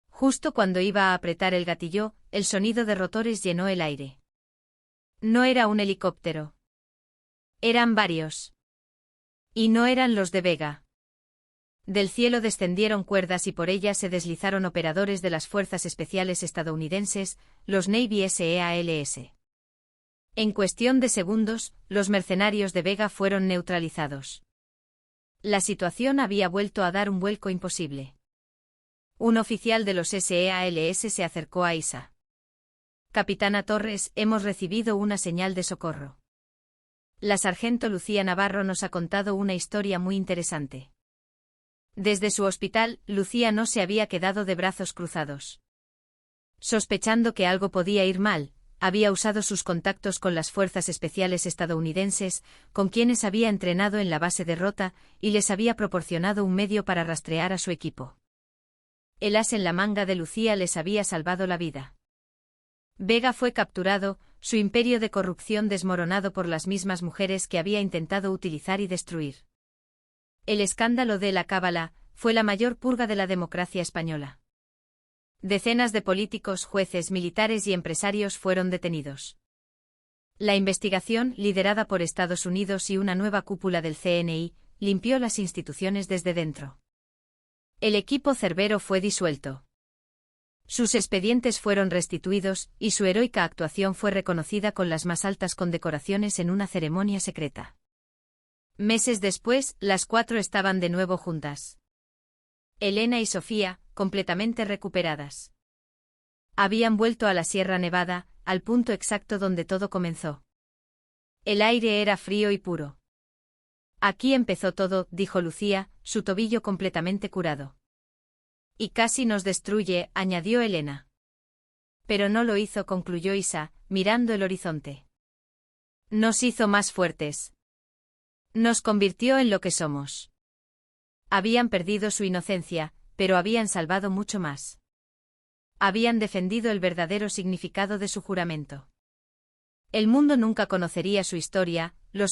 Justo cuando iba a apretar el gatillo, el sonido de rotores llenó el aire. No era un helicóptero. Eran varios. Y no eran los de Vega. Del cielo descendieron cuerdas y por ellas se deslizaron operadores de las Fuerzas Especiales estadounidenses, los Navy SEALs. En cuestión de segundos, los mercenarios de Vega fueron neutralizados. La situación había vuelto a dar un vuelco imposible. Un oficial de los SEALs se acercó a Isa. Capitana Torres, hemos recibido una señal de socorro. La sargento Lucía Navarro nos ha contado una historia muy interesante. Desde su hospital, Lucía no se había quedado de brazos cruzados. Sospechando que algo podía ir mal, había usado sus contactos con las Fuerzas Especiales estadounidenses, con quienes había entrenado en la base de Rota, y les había proporcionado un medio para rastrear a su equipo. El as en la manga de Lucía les había salvado la vida. Vega fue capturado, su imperio de corrupción desmoronado por las mismas mujeres que había intentado utilizar y destruir. El escándalo de la Cábala fue la mayor purga de la democracia española. Decenas de políticos, jueces, militares y empresarios fueron detenidos. La investigación, liderada por Estados Unidos y una nueva cúpula del CNI, limpió las instituciones desde dentro. El equipo Cerbero fue disuelto. Sus expedientes fueron restituidos, y su heroica actuación fue reconocida con las más altas condecoraciones en una ceremonia secreta. Meses después, las cuatro estaban de nuevo juntas. Elena y Sofía, completamente recuperadas. Habían vuelto a la Sierra Nevada, al punto exacto donde todo comenzó. El aire era frío y puro. Aquí empezó todo, dijo Lucía, su tobillo completamente curado. Y casi nos destruye, añadió Elena. Pero no lo hizo, concluyó Isa, mirando el horizonte. Nos hizo más fuertes. Nos convirtió en lo que somos. Habían perdido su inocencia, pero habían salvado mucho más. Habían defendido el verdadero significado de su juramento. El mundo nunca conocería su historia, los